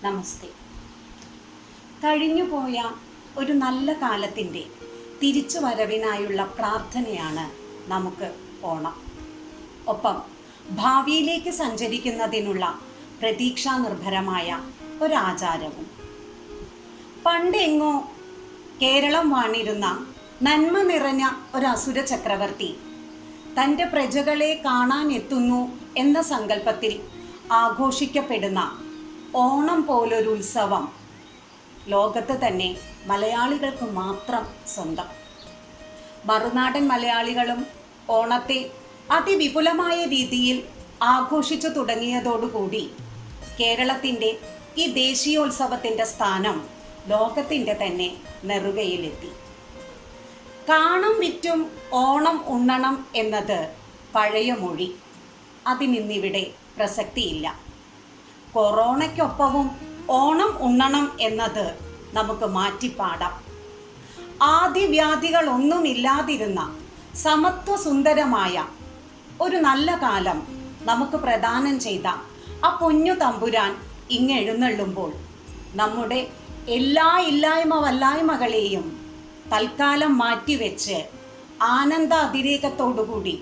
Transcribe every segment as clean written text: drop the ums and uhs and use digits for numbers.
നമസ്തേ. കഴിഞ്ഞുപോയ ഒരു നല്ല കാലത്തിൻ്റെ തിരിച്ചു വരവിനായുള്ള പ്രാർത്ഥനയാണ് നമുക്ക് ഓണം. ഒപ്പം ഭാവിയിലേക്ക് സഞ്ചരിക്കുന്നതിനുള്ള പ്രതീക്ഷാനിർഭരമായ ഒരാചാരവും. പണ്ടെങ്ങോ കേരളം വാണിരുന്ന നന്മ നിറഞ്ഞ ഒരു അസുര ചക്രവർത്തി തൻ്റെ പ്രജകളെ കാണാനെത്തുന്നു എന്ന സങ്കല്പത്തിൽ ആഘോഷിക്കപ്പെടുന്ന ഓണം പോലൊരു ഉത്സവം ലോകത്ത് തന്നെ മലയാളികൾക്ക് മാത്രം സ്വന്തം. മറുനാടൻ മലയാളികളും ഓണത്തെ അതിവിപുലമായ രീതിയിൽ ആഘോഷിച്ചു തുടങ്ങിയതോടുകൂടി കേരളത്തിൻ്റെ ഈ ദേശീയോത്സവത്തിൻ്റെ സ്ഥാനം ലോകത്തിൻ്റെ തന്നെ നെറുകയിലെത്തി. കാണം വിറ്റും ഓണം ഉണ്ണണം എന്നത് പഴയ മൊഴി. അതിനിന്നിവിടെ പ്രസക്തിയില്ല. കൊറോണയ്ക്കൊപ്പവും ഓണം ഉണ്ണണം എന്നത് നമുക്ക് മാറ്റിപ്പാടാം. ആദിവ്യാധികളൊന്നുമില്ലാതിരുന്ന സമത്വസുന്ദരമായ ഒരു നല്ല കാലം നമുക്ക് പ്രദാനം ചെയ്ത ആ പൊന്നു തമ്പുരാൻ ഇങ്ങെഴുന്നള്ളുമ്പോൾ നമ്മുടെ എല്ലാ ഇല്ലായ്മ വല്ലായ്മകളെയും തൽക്കാലം മാറ്റിവെച്ച് ആനന്ദ അതിരേകത്തോടുകൂടി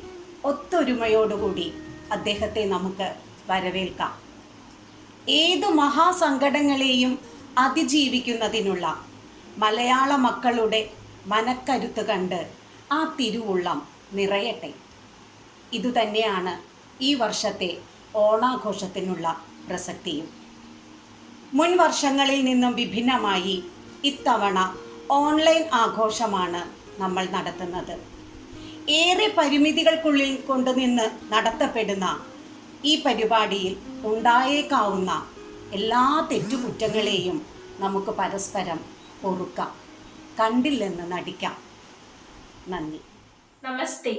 ഒത്തൊരുമയോടുകൂടി അദ്ദേഹത്തെ നമുക്ക് വരവേൽക്കാം. ഏതു മഹാസങ്കടങ്ങളെയും അതിജീവിക്കുന്നതിനുള്ള മലയാള മക്കളുടെ മനക്കരുത്ത് കണ്ട് ആ തിരുവുള്ളം നിറയട്ടെ. ഇതുതന്നെയാണ് ഈ വർഷത്തെ ഓണാഘോഷത്തിനുള്ള പ്രസക്തിയും. മുൻ വർഷങ്ങളിൽ നിന്നും വിഭിന്നമായി ഇത്തവണ ഓൺലൈൻ ആഘോഷമാണ് നമ്മൾ നടത്തുന്നത്. ഏറെ പരിമിതികൾക്കുള്ളിൽ കൊണ്ടുനിന്ന് നടത്തപ്പെടുന്ന ഈ പരിപാടിയിൽ ഉണ്ടായേക്കാവുന്ന എല്ലാ തെറ്റുകുറ്റങ്ങളെയും നമുക്ക് പരസ്പരം പൊറുക്കാം, കണ്ടില്ലെന്ന് നടിക്കാം. നന്ദി. നമസ്തേ.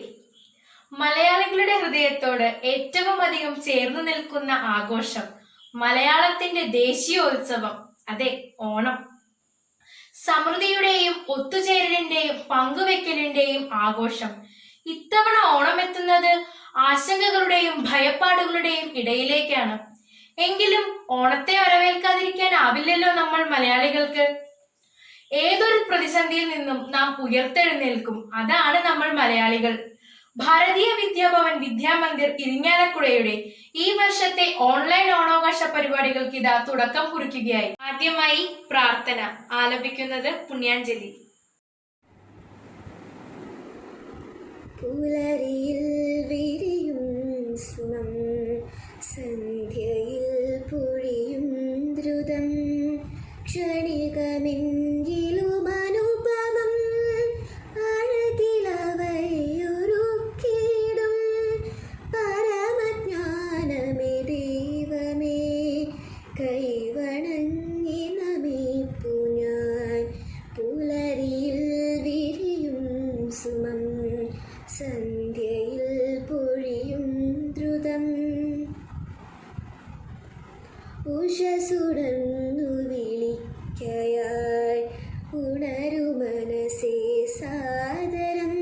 മലയാളികളുടെ ഹൃദയത്തോട് ഏറ്റവും അധികം ചേർന്നു നിൽക്കുന്ന ആഘോഷം, മലയാളത്തിന്റെ ദേശീയോത്സവം, അതെ ഓണം. സമൃദ്ധിയുടെയും ഒത്തുചേരലിന്റെയും പങ്കുവെക്കലിന്റെയും ആഘോഷം. ഇത്തവണ ഓണം എത്തുന്നത് ആശങ്കകളുടെയും ഭയപ്പാടുകളുടെയും ഇടയിലേക്കാണ്. എങ്കിലും ഓണത്തെ വരവേൽക്കാതിരിക്കാനാവില്ലല്ലോ നമ്മൾ മലയാളികൾക്ക്. ഏതൊരു പ്രതിസന്ധിയിൽ നിന്നും നാം ഉയർത്തെഴുന്നേൽക്കും. അതാണ് നമ്മൾ മലയാളികൾ. ഭാരതീയ വിദ്യാഭവൻ വിദ്യാമന്ദിർ ഇരിങ്ങാലക്കുടയുടെ ഈ വർഷത്തെ ഓൺലൈൻ ഓണാഘോഷ പരിപാടികൾക്ക് ഇതാ തുടക്കം കുറിക്കുകയായി. ആദ്യമായി പ്രാർത്ഥന ആലപിക്കുന്നത് പുണ്യാഞ്ജലി. പുലരിയിൽ വിരിയും സുമം, സന്ധ്യയിൽ പൊഴിയും ദ്രുതം, ക്ഷണികമെങ്കിലും അനുപമം, അഴകിലവയൊരുക്കിടും പരമജ്ഞാനമേ ദൈവമേ, കൈവണങ്ങി നമിപ്പു ഞാൻ. പുലരിയിൽ വിരിയും സുമം, സന്ധ്യയിൽ പൊഴിയും ദ്രുതം, ഉഷസുടന്നു വിളിക്കയായി ഉണരു മനസ്സേ സാദരം,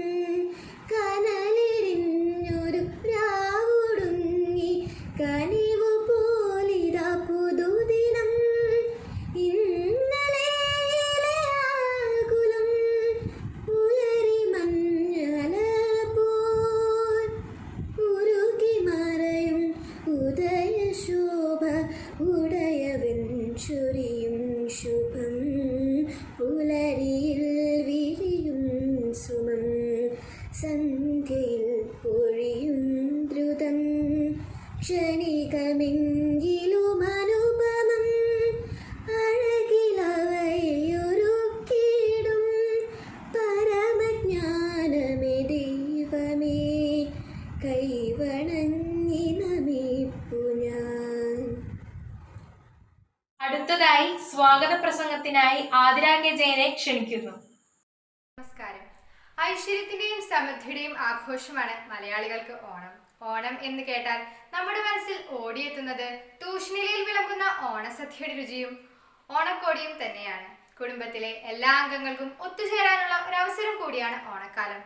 കനലെരിഞ്ഞൊരു രാവുടുങ്ങി കനിവു പോലിതാ പുതുദിനം. ഇന്നലെയിലെ ആകുലം പുലരി മഞ്ഞല പോൽ ഉരുകി മറയും ഉദയശോഭ, ഉടയവൻ ചൊരിയും ശുഭം. പുലരിയിൽ വിരിയും സുമം, സന്ധ്യയിൽ പൊഴിയും ദ്രുതം, ക്ഷണികമെങ്കിലും അനുപമം, അഴകിലവയൊരുക്കിടും പരമജ്ഞാനമേ ദൈവമേ, കൈവണങ്ങി നമിപ്പു ഞാൻ. അടുത്തതായി സ്വാഗത പ്രസംഗത്തിനായി ആതിര കെ ജയനെ ക്ഷണിക്കുന്നു. നമസ്കാരം. ഐശ്വര്യത്തിന്റെയും സമൃദ്ധിയുടെയും ആഘോഷമാണ് മലയാളികൾക്ക് ഓണം. ഓണം എന്ന് കേട്ടാൽ നമ്മുടെ മനസ്സിൽ ഓടിയെത്തുന്നത് തൂഷ്ണിലയിൽ വിളമ്പുന്ന ഓണസദ്യയുടെ രുചിയും ഓണക്കോടിയും തന്നെയാണ്. കുടുംബത്തിലെ എല്ലാ അംഗങ്ങൾക്കും ഒത്തുചേരാനുള്ള ഒരു അവസരം കൂടിയാണ് ഓണക്കാലം.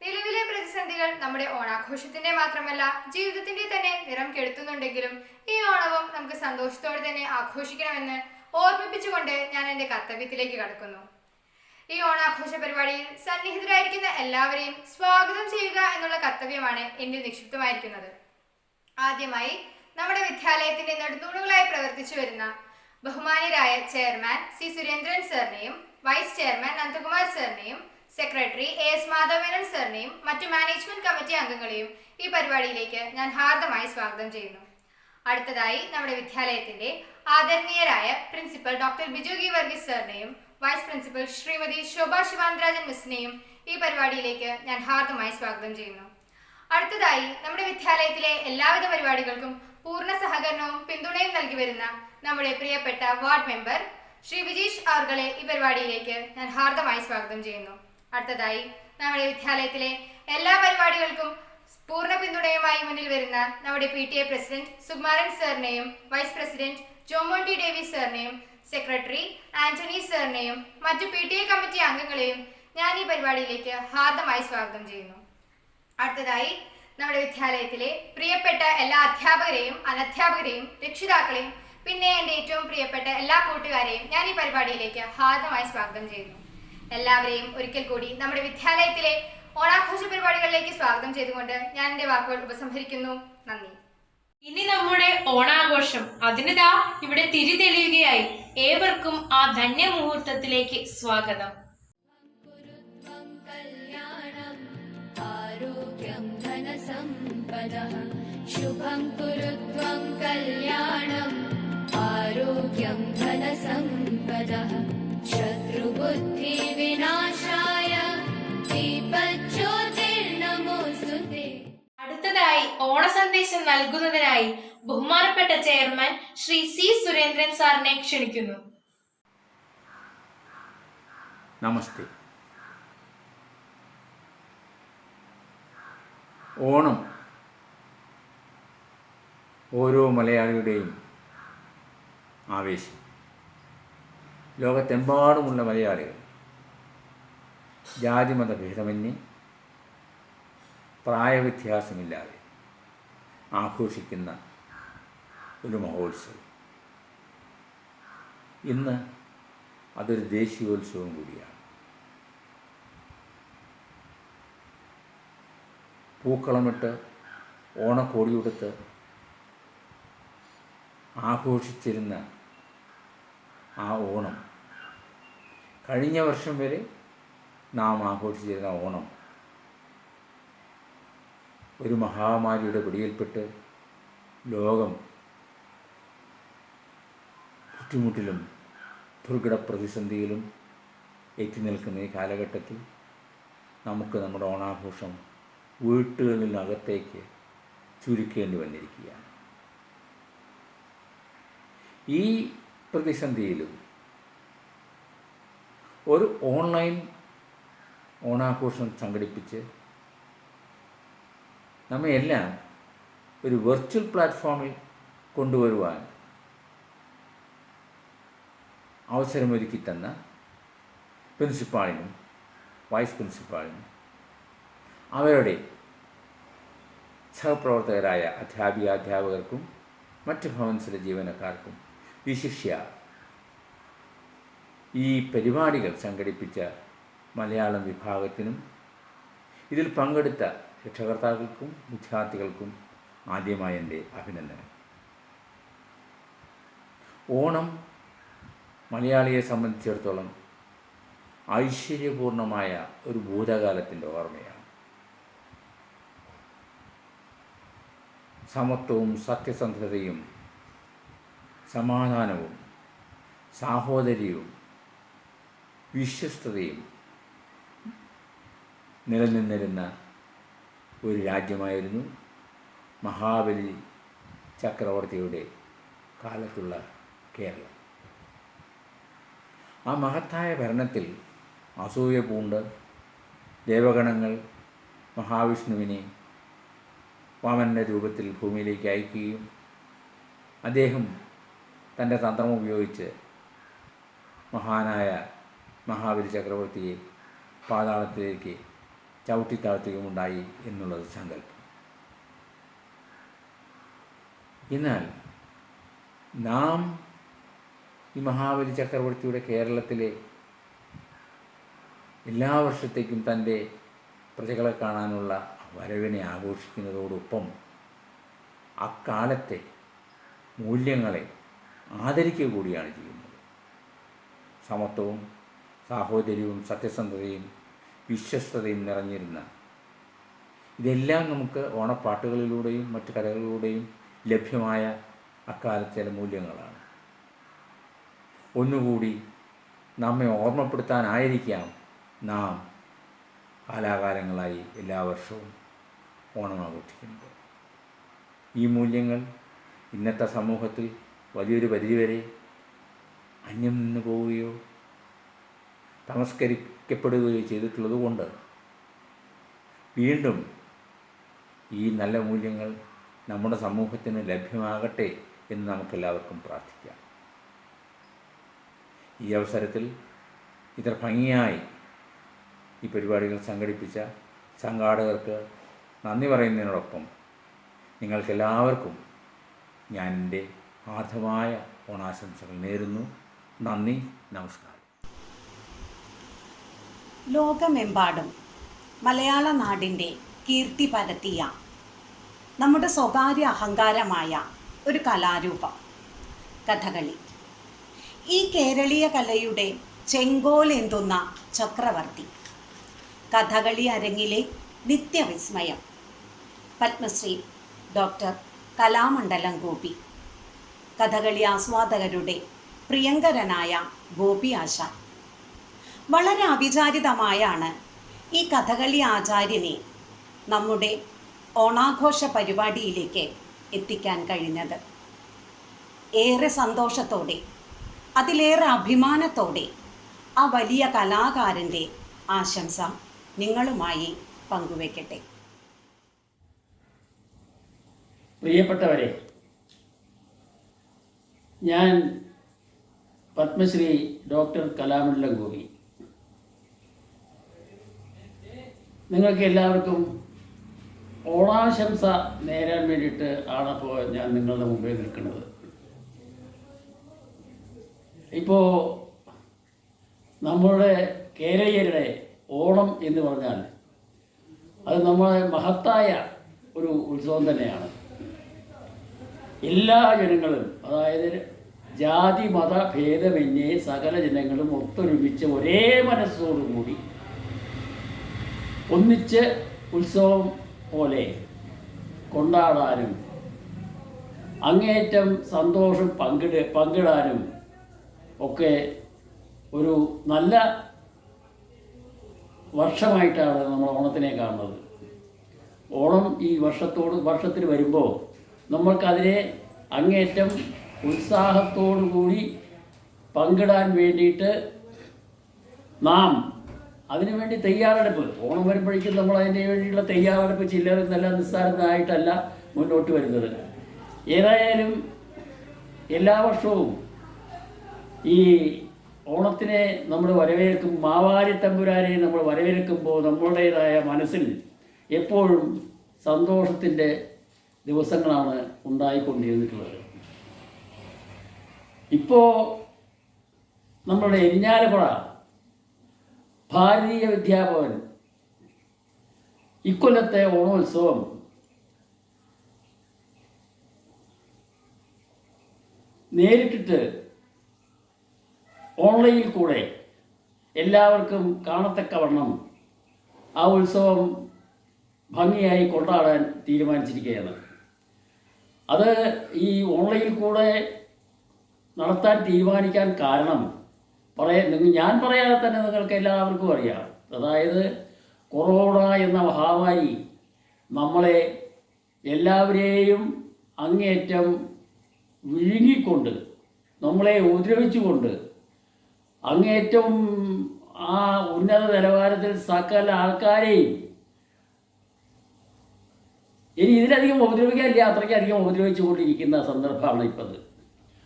നിലവിലെ പ്രതിസന്ധികൾ നമ്മുടെ ഓണാഘോഷത്തിന്റെ മാത്രമല്ല ജീവിതത്തിന്റെ തന്നെ നിറം കെടുത്തുന്നുണ്ടെങ്കിലും ഈ ഓണവും നമുക്ക് സന്തോഷത്തോടെ തന്നെ ആഘോഷിക്കണമെന്ന് ഓർമ്മിപ്പിച്ചുകൊണ്ട് ഞാൻ എൻ്റെ കർത്തവ്യത്തിലേക്ക് കടക്കുന്നു. ഈ ഓണാഘോഷ പരിപാടിയിൽ സന്നിഹിതരായിരിക്കുന്ന എല്ലാവരെയും സ്വാഗതം ചെയ്യുക എന്നുള്ള കർത്തവ്യമാണ് എന്നിൽ നിക്ഷിപ്തമായിരിക്കുന്നത്. ആദ്യമായി നമ്മുടെ വിദ്യാലയത്തിന്റെ നെടുന്തൂണുകളായി പ്രവർത്തിച്ചു വരുന്ന ബഹുമാന്യരായ ചെയർമാൻ സി സുരേന്ദ്രൻ സാറിനെയും വൈസ് ചെയർമാൻ നന്ദകുമാർ സാറിനെയും സെക്രട്ടറി AS മാധവമേനോൻ സാറിനെയും മറ്റു മാനേജ്മെന്റ് കമ്മിറ്റി അംഗങ്ങളെയും ഈ പരിപാടിയിലേക്ക് ഞാൻ ഹാർദമായി സ്വാഗതം ചെയ്യുന്നു. അടുത്തതായി നമ്മുടെ വിദ്യാലയത്തിന്റെ ആദരണീയരായ പ്രിൻസിപ്പൽ ഡോക്ടർ ബിജു ഗീവർഗീസ് സാറിനെയും വൈസ് പ്രിൻസിപ്പൽ ശ്രീമതി ശോഭ ശിവാനന്ദരാജൻ മിസ്സിനെയും ഈ പരിപാടിയിലേക്ക് ഞാൻ ഹാർദമായി സ്വാഗതം ചെയ്യുന്നു. അടുത്തതായി നമ്മുടെ വിദ്യാലയത്തിലെ എല്ലാവിധ പരിപാടികൾക്കും പൂർണ്ണ സഹകരണവും പിന്തുണയും നൽകി വരുന്ന നമ്മുടെ പ്രിയപ്പെട്ട വാർഡ് മെമ്പർ ശ്രീ വിജീഷ് അവർകളെ ഈ പരിപാടിയിലേക്ക് ഞാൻ ഹാർദമായി സ്വാഗതം ചെയ്യുന്നു. അടുത്തതായി നമ്മുടെ വിദ്യാലയത്തിലെ എല്ലാ പരിപാടികൾക്കും പൂർണ്ണ പിന്തുണയുമായി മുന്നിൽ വരുന്ന നമ്മുടെ PTA പ്രസിഡന്റ് സുകുമാരൻ സാറിനെയും വൈസ് പ്രസിഡന്റ് ജോമോണ്ടി ഡേവിസ് സാറിനെയും സെക്രട്ടറി ആന്റണി സാറിനെയും മറ്റു PTA കമ്മിറ്റി അംഗങ്ങളെയും ഞാൻ ഈ പരിപാടിയിലേക്ക് ഹാർദമായി സ്വാഗതം ചെയ്യുന്നു. അടുത്തതായി നമ്മുടെ വിദ്യാലയത്തിലെ പ്രിയപ്പെട്ട എല്ലാ അധ്യാപകരെയും അനധ്യാപകരെയും രക്ഷിതാക്കളെയും പിന്നെ എൻ്റെ ഏറ്റവും പ്രിയപ്പെട്ട എല്ലാ കൂട്ടുകാരെയും ഞാൻ ഈ പരിപാടിയിലേക്ക് ഹാർദമായി സ്വാഗതം ചെയ്യുന്നു. എല്ലാവരെയും ഒരിക്കൽ കൂടി നമ്മുടെ വിദ്യാലയത്തിലെ ഓണാഘോഷ പരിപാടികളിലേക്ക് സ്വാഗതം ചെയ്തുകൊണ്ട് ഞാൻ എൻ്റെ വാക്കുകൾ ഉപസംഹരിക്കുന്നു. നന്ദി. ഇനി നമ്മുടെ ഓണാഘോഷം അതിനിതാ ഇവിടെ തിരിതെളിയുകയായി. ഏവർക്കും ആ ധന്യ മുഹൂർത്തത്തിലേക്ക് സ്വാഗതം. ശുഭം കുരുത്വം കല്യാണം ആരോഗ്യം ധനസമ്പദഃ ശത്രുബുദ്ധി വിനാശായ ദീപജ്യോതിർനമോസ്തുതേ. അടുത്തതായി ഓണസന്ദേശം നൽകുന്നതിനായി ബഹുമാനപ്പെട്ട ചെയർമാൻ ശ്രീ സി സുരേന്ദ്രൻ സാറിനെ ക്ഷണിക്കുന്നു. നമസ്തേ. ഓണം ഓരോ മലയാളിയുടെയും ആവേശം. ലോകത്തെമ്പാടുമുള്ള മലയാളികൾ ജാതിമത ഭേദമന്യേ പ്രായവ്യത്യാസമില്ലാതെ ആഘോഷിക്കുന്ന ഒരു മഹോത്സവം. ഇന്ന് അതൊരു ദേശീയോത്സവം കൂടിയാണ്. പൂക്കളമിട്ട് ഓണക്കോടിയുടുത്ത് ആഘോഷിച്ചിരുന്ന ആ ഓണം, കഴിഞ്ഞ വർഷം വരെ നാം ആഘോഷിച്ചിരുന്ന ഓണം ഒരു മഹാമാരിയുടെ പിടിയിൽപ്പെട്ട് ലോകം ബുദ്ധിമുട്ടിലും ദുർഘട പ്രതിസന്ധിയിലും എത്തി നിൽക്കുന്ന ഈ കാലഘട്ടത്തിൽ നമുക്ക് നമ്മുടെ ഓണാഘോഷം വീട്ടുകളിനകത്തേക്ക് ചുരുക്കേണ്ടി വന്നിരിക്കുകയാണ്. ഈ പ്രതിസന്ധിയിലും ഒരു ഓൺലൈൻ ഓണാഘോഷം സംഘടിപ്പിച്ച് നമ്മയെല്ലാം ഒരു വെർച്വൽ പ്ലാറ്റ്ഫോമിൽ കൊണ്ടുവരുവാൻ അവസരമൊരുക്കി തന്ന പ്രിൻസിപ്പാളിനും വൈസ് പ്രിൻസിപ്പാളിനും അവരുടെ സഹപ്രവർത്തകരായ അധ്യാപകർക്കും മറ്റ് ഭവൻസിലെ ജീവനക്കാർക്കും വിശിഷ്യ ഈ പരിപാടികൾ സംഘടിപ്പിച്ച മലയാളം വിഭാഗത്തിനും ഇതിൽ പങ്കെടുത്ത രക്ഷകർത്താക്കൾക്കും വിദ്യാർത്ഥികൾക്കും ആദ്യമായി എൻ്റെ അഭിനന്ദനം. ഓണം മലയാളിയെ സംബന്ധിച്ചിടത്തോളം ഐശ്വര്യപൂർണമായ ഒരു ഭൂതകാലത്തിൻ്റെ ഓർമ്മയാണ്. സമത്വവും സത്യസന്ധതയും സമാധാനവും സാഹോദര്യവും വിശ്വസ്തതയും നിലനിന്നിരുന്ന ഒരു രാജ്യമായിരുന്നു മഹാബലി ചക്രവർത്തിയുടെ കാലത്തുള്ള കേരളം. ആ മഹത്തായ ഭരണത്തിൽ അസൂയ പൂണ്ട് ദേവഗണങ്ങൾ മഹാവിഷ്ണുവിനെ വാമനൻ്റെ രൂപത്തിൽ ഭൂമിയിലേക്ക് അയക്കുകയും അദ്ദേഹം തൻ്റെ തന്ത്രം ഉപയോഗിച്ച് മഹാനായ മഹാബലി ചക്രവർത്തിയെ പാതാളത്തിലേക്ക് ചവിട്ടിത്താഴ്ത്തുകയുമുണ്ടായി എന്നുള്ളത് സങ്കല്പം. എന്നാൽ നാം ഈ മഹാബലി ചക്രവർത്തിയുടെ കേരളത്തിലെ എല്ലാ വർഷത്തേക്കും തൻ്റെ പ്രജകളെ കാണാനുള്ള വരവിനെ ആഘോഷിക്കുന്നതോടൊപ്പം അക്കാലത്തെ മൂല്യങ്ങളെ ആദരിക്കുക കൂടിയാണ് ചെയ്യുന്നത്. സമത്വവും സാഹോദര്യവും സത്യസന്ധതയും വിശ്വസ്തതയും നിറഞ്ഞിരുന്ന ഇതെല്ലാം നമുക്ക് ഓണപ്പാട്ടുകളിലൂടെയും മറ്റു കഥകളിലൂടെയും ലഭ്യമായ അക്കാലത്തെ ചില മൂല്യങ്ങളാണ്. ഒന്നുകൂടി നമ്മെ ഓർമ്മപ്പെടുത്താനായിരിക്കാം നാം കാലാകാലങ്ങളായി എല്ലാ വർഷവും ഓണം ആഘോഷിക്കുന്നത്. ഈ മൂല്യങ്ങൾ ഇന്നത്തെ സമൂഹത്തിൽ വലിയൊരു പരിധിവരെ അന്യം നിന്ന് പോവുകയോ തമസ്കരിക്കപ്പെടുകയോ ചെയ്തിട്ടുള്ളതുകൊണ്ട് വീണ്ടും ഈ നല്ല മൂല്യങ്ങൾ നമ്മുടെ സമൂഹത്തിന് ലഭ്യമാകട്ടെ എന്ന് നമുക്കെല്ലാവർക്കും പ്രാർത്ഥിക്കാം. ഈ അവസരത്തിൽ ഇത്ര ഭംഗിയായി ഈ പരിപാടികൾ സംഘടിപ്പിച്ച സംഘാടകർക്ക് നന്ദി പറയുന്നതിനോടൊപ്പം നിങ്ങൾക്കെല്ലാവർക്കും ഞാൻ എൻ്റെ ആർദ്രമായ ഓണാശംസകൾ നേരുന്നു. നന്ദി, നമസ്കാരം. ലോകമെമ്പാടും മലയാള നാടിൻ്റെ കീർത്തി പരത്തിയ നമ്മുടെ സ്വകാര്യ അഹങ്കാരമായ ഒരു കലാരൂപം കഥകളി. ഈ കേരളീയ കലയുടെ ചെങ്കോലെന്തുന്ന ചക്രവർത്തി, കഥകളി അരങ്ങിലെ നിത്യവിസ്മയം, പത്മശ്രീ ഡോക്ടർ കലാമണ്ഡലം ഗോപി, കഥകളി ആസ്വാദകരുടെ പ്രിയങ്കരനായ ഗോപി ആശാൻ. വളരെ അവിചാരിതമായാണ് ഈ കഥകളി ആചാര്യനെ നമ്മുടെ ഓണാഘോഷ പരിപാടിയിലേക്ക് എത്തിക്കാൻ കഴിഞ്ഞത്. ഏറെ സന്തോഷത്തോടെ, അതിലേറെ അഭിമാനത്തോടെ ആ വലിയ കലാകാരൻ്റെ ആശംസ നിങ്ങളുമായി പങ്കുവയ്ക്കട്ടെ. പ്രിയപ്പെട്ടവരെ, ഞാൻ പത്മശ്രീ ഡോക്ടർ കലാമണ്ഡലം ഗോപി. നിങ്ങൾക്ക് എല്ലാവർക്കും ഓണാശംസ നേരാൻ വേണ്ടിയിട്ട് ആണപ്പോൾ ഞാൻ നിങ്ങളുടെ മുമ്പിൽ നിൽക്കുന്നത്. ഇപ്പോൾ നമ്മുടെ കേരളീയരുടെ ഓണം എന്ന് പറഞ്ഞാൽ അത് നമ്മുടെ മഹത്തായ ഒരു ഉത്സവം തന്നെയാണ്. എല്ലാ ജനങ്ങളും, അതായത് ജാതി മത ഭേദമന്യേ സകല ജനങ്ങളും ഒത്തൊരുമിച്ച് ഒരേ മനസ്സോടുകൂടി ഒന്നിച്ച് ഉത്സവം പോലെ കൊണ്ടാടാനും അങ്ങേയറ്റം സന്തോഷം പങ്കിടാനും ഒക്കെ ഒരു നല്ല വർഷമായിട്ടാണ് നമ്മൾ ഓണത്തിനെ കാണുന്നത്. ഓണം ഈ വർഷത്തിൽ വരുമ്പോൾ നമ്മൾക്കതിനെ അങ്ങേയറ്റം ഉത്സാഹത്തോടു കൂടി പങ്കിടാൻ വേണ്ടിയിട്ട് നാം അതിനുവേണ്ടി തയ്യാറെടുപ്പ്, ഓണം വരുമ്പോഴേക്കും നമ്മൾ അതിന് വേണ്ടിയുള്ള തയ്യാറെടുപ്പ് ചില്ലറ നിസ്സാരമായിട്ടല്ല മുന്നോട്ട് വരുന്നത്. ഏതായാലും എല്ലാ വർഷവും ഈ ഓണത്തിനെ നമ്മൾ വരവേൽക്കും, മാവാരി തമ്പുരാനെ നമ്മൾ വരവേൽക്കുമ്പോൾ നമ്മളുടേതായ മനസ്സിൽ എപ്പോഴും സന്തോഷത്തിൻ്റെ ദിവസങ്ങളാണ് ഉണ്ടായിക്കൊണ്ടിരുന്നിട്ടുള്ളത്. ഇപ്പോൾ നമ്മളുടെ ഇരിഞ്ഞാലക്കുട ഭാരതീയ വിദ്യാഭവൻ ഇക്കൊല്ലത്തെ ഓണോത്സവം നേരിട്ടിട്ട് ഓൺലൈനിൽ കൂടെ എല്ലാവർക്കും കാണത്തക്കവണ്ണം ആ ഉത്സവം ഭംഗിയായി കൊണ്ടാടാൻ തീരുമാനിച്ചിരിക്കുകയാണ്. അത് ഈ ഓൺലൈനിൽ കൂടെ നടത്താൻ തീരുമാനിക്കാൻ കാരണം ഞാൻ പറയാതെ തന്നെ നിങ്ങൾക്ക് എല്ലാവർക്കും അറിയാം. അതായത് കൊറോണ എന്ന മഹാമാരി നമ്മളെ എല്ലാവരെയും അങ്ങേയറ്റം വിഴുങ്ങിക്കൊണ്ട്, നമ്മളെ ഉപദ്രവിച്ചുകൊണ്ട് അങ്ങേയറ്റം ആ ഉന്നത നിലവാരത്തിൽ സകല ആൾക്കാരെയും ഇനി ഇതിലധികം ഉപദ്രവിക്കാനില്ല, അത്രയ്ക്കധികം ഉപദ്രവിച്ചുകൊണ്ടിരിക്കുന്ന സന്ദർഭമാണ് ഇപ്പത്.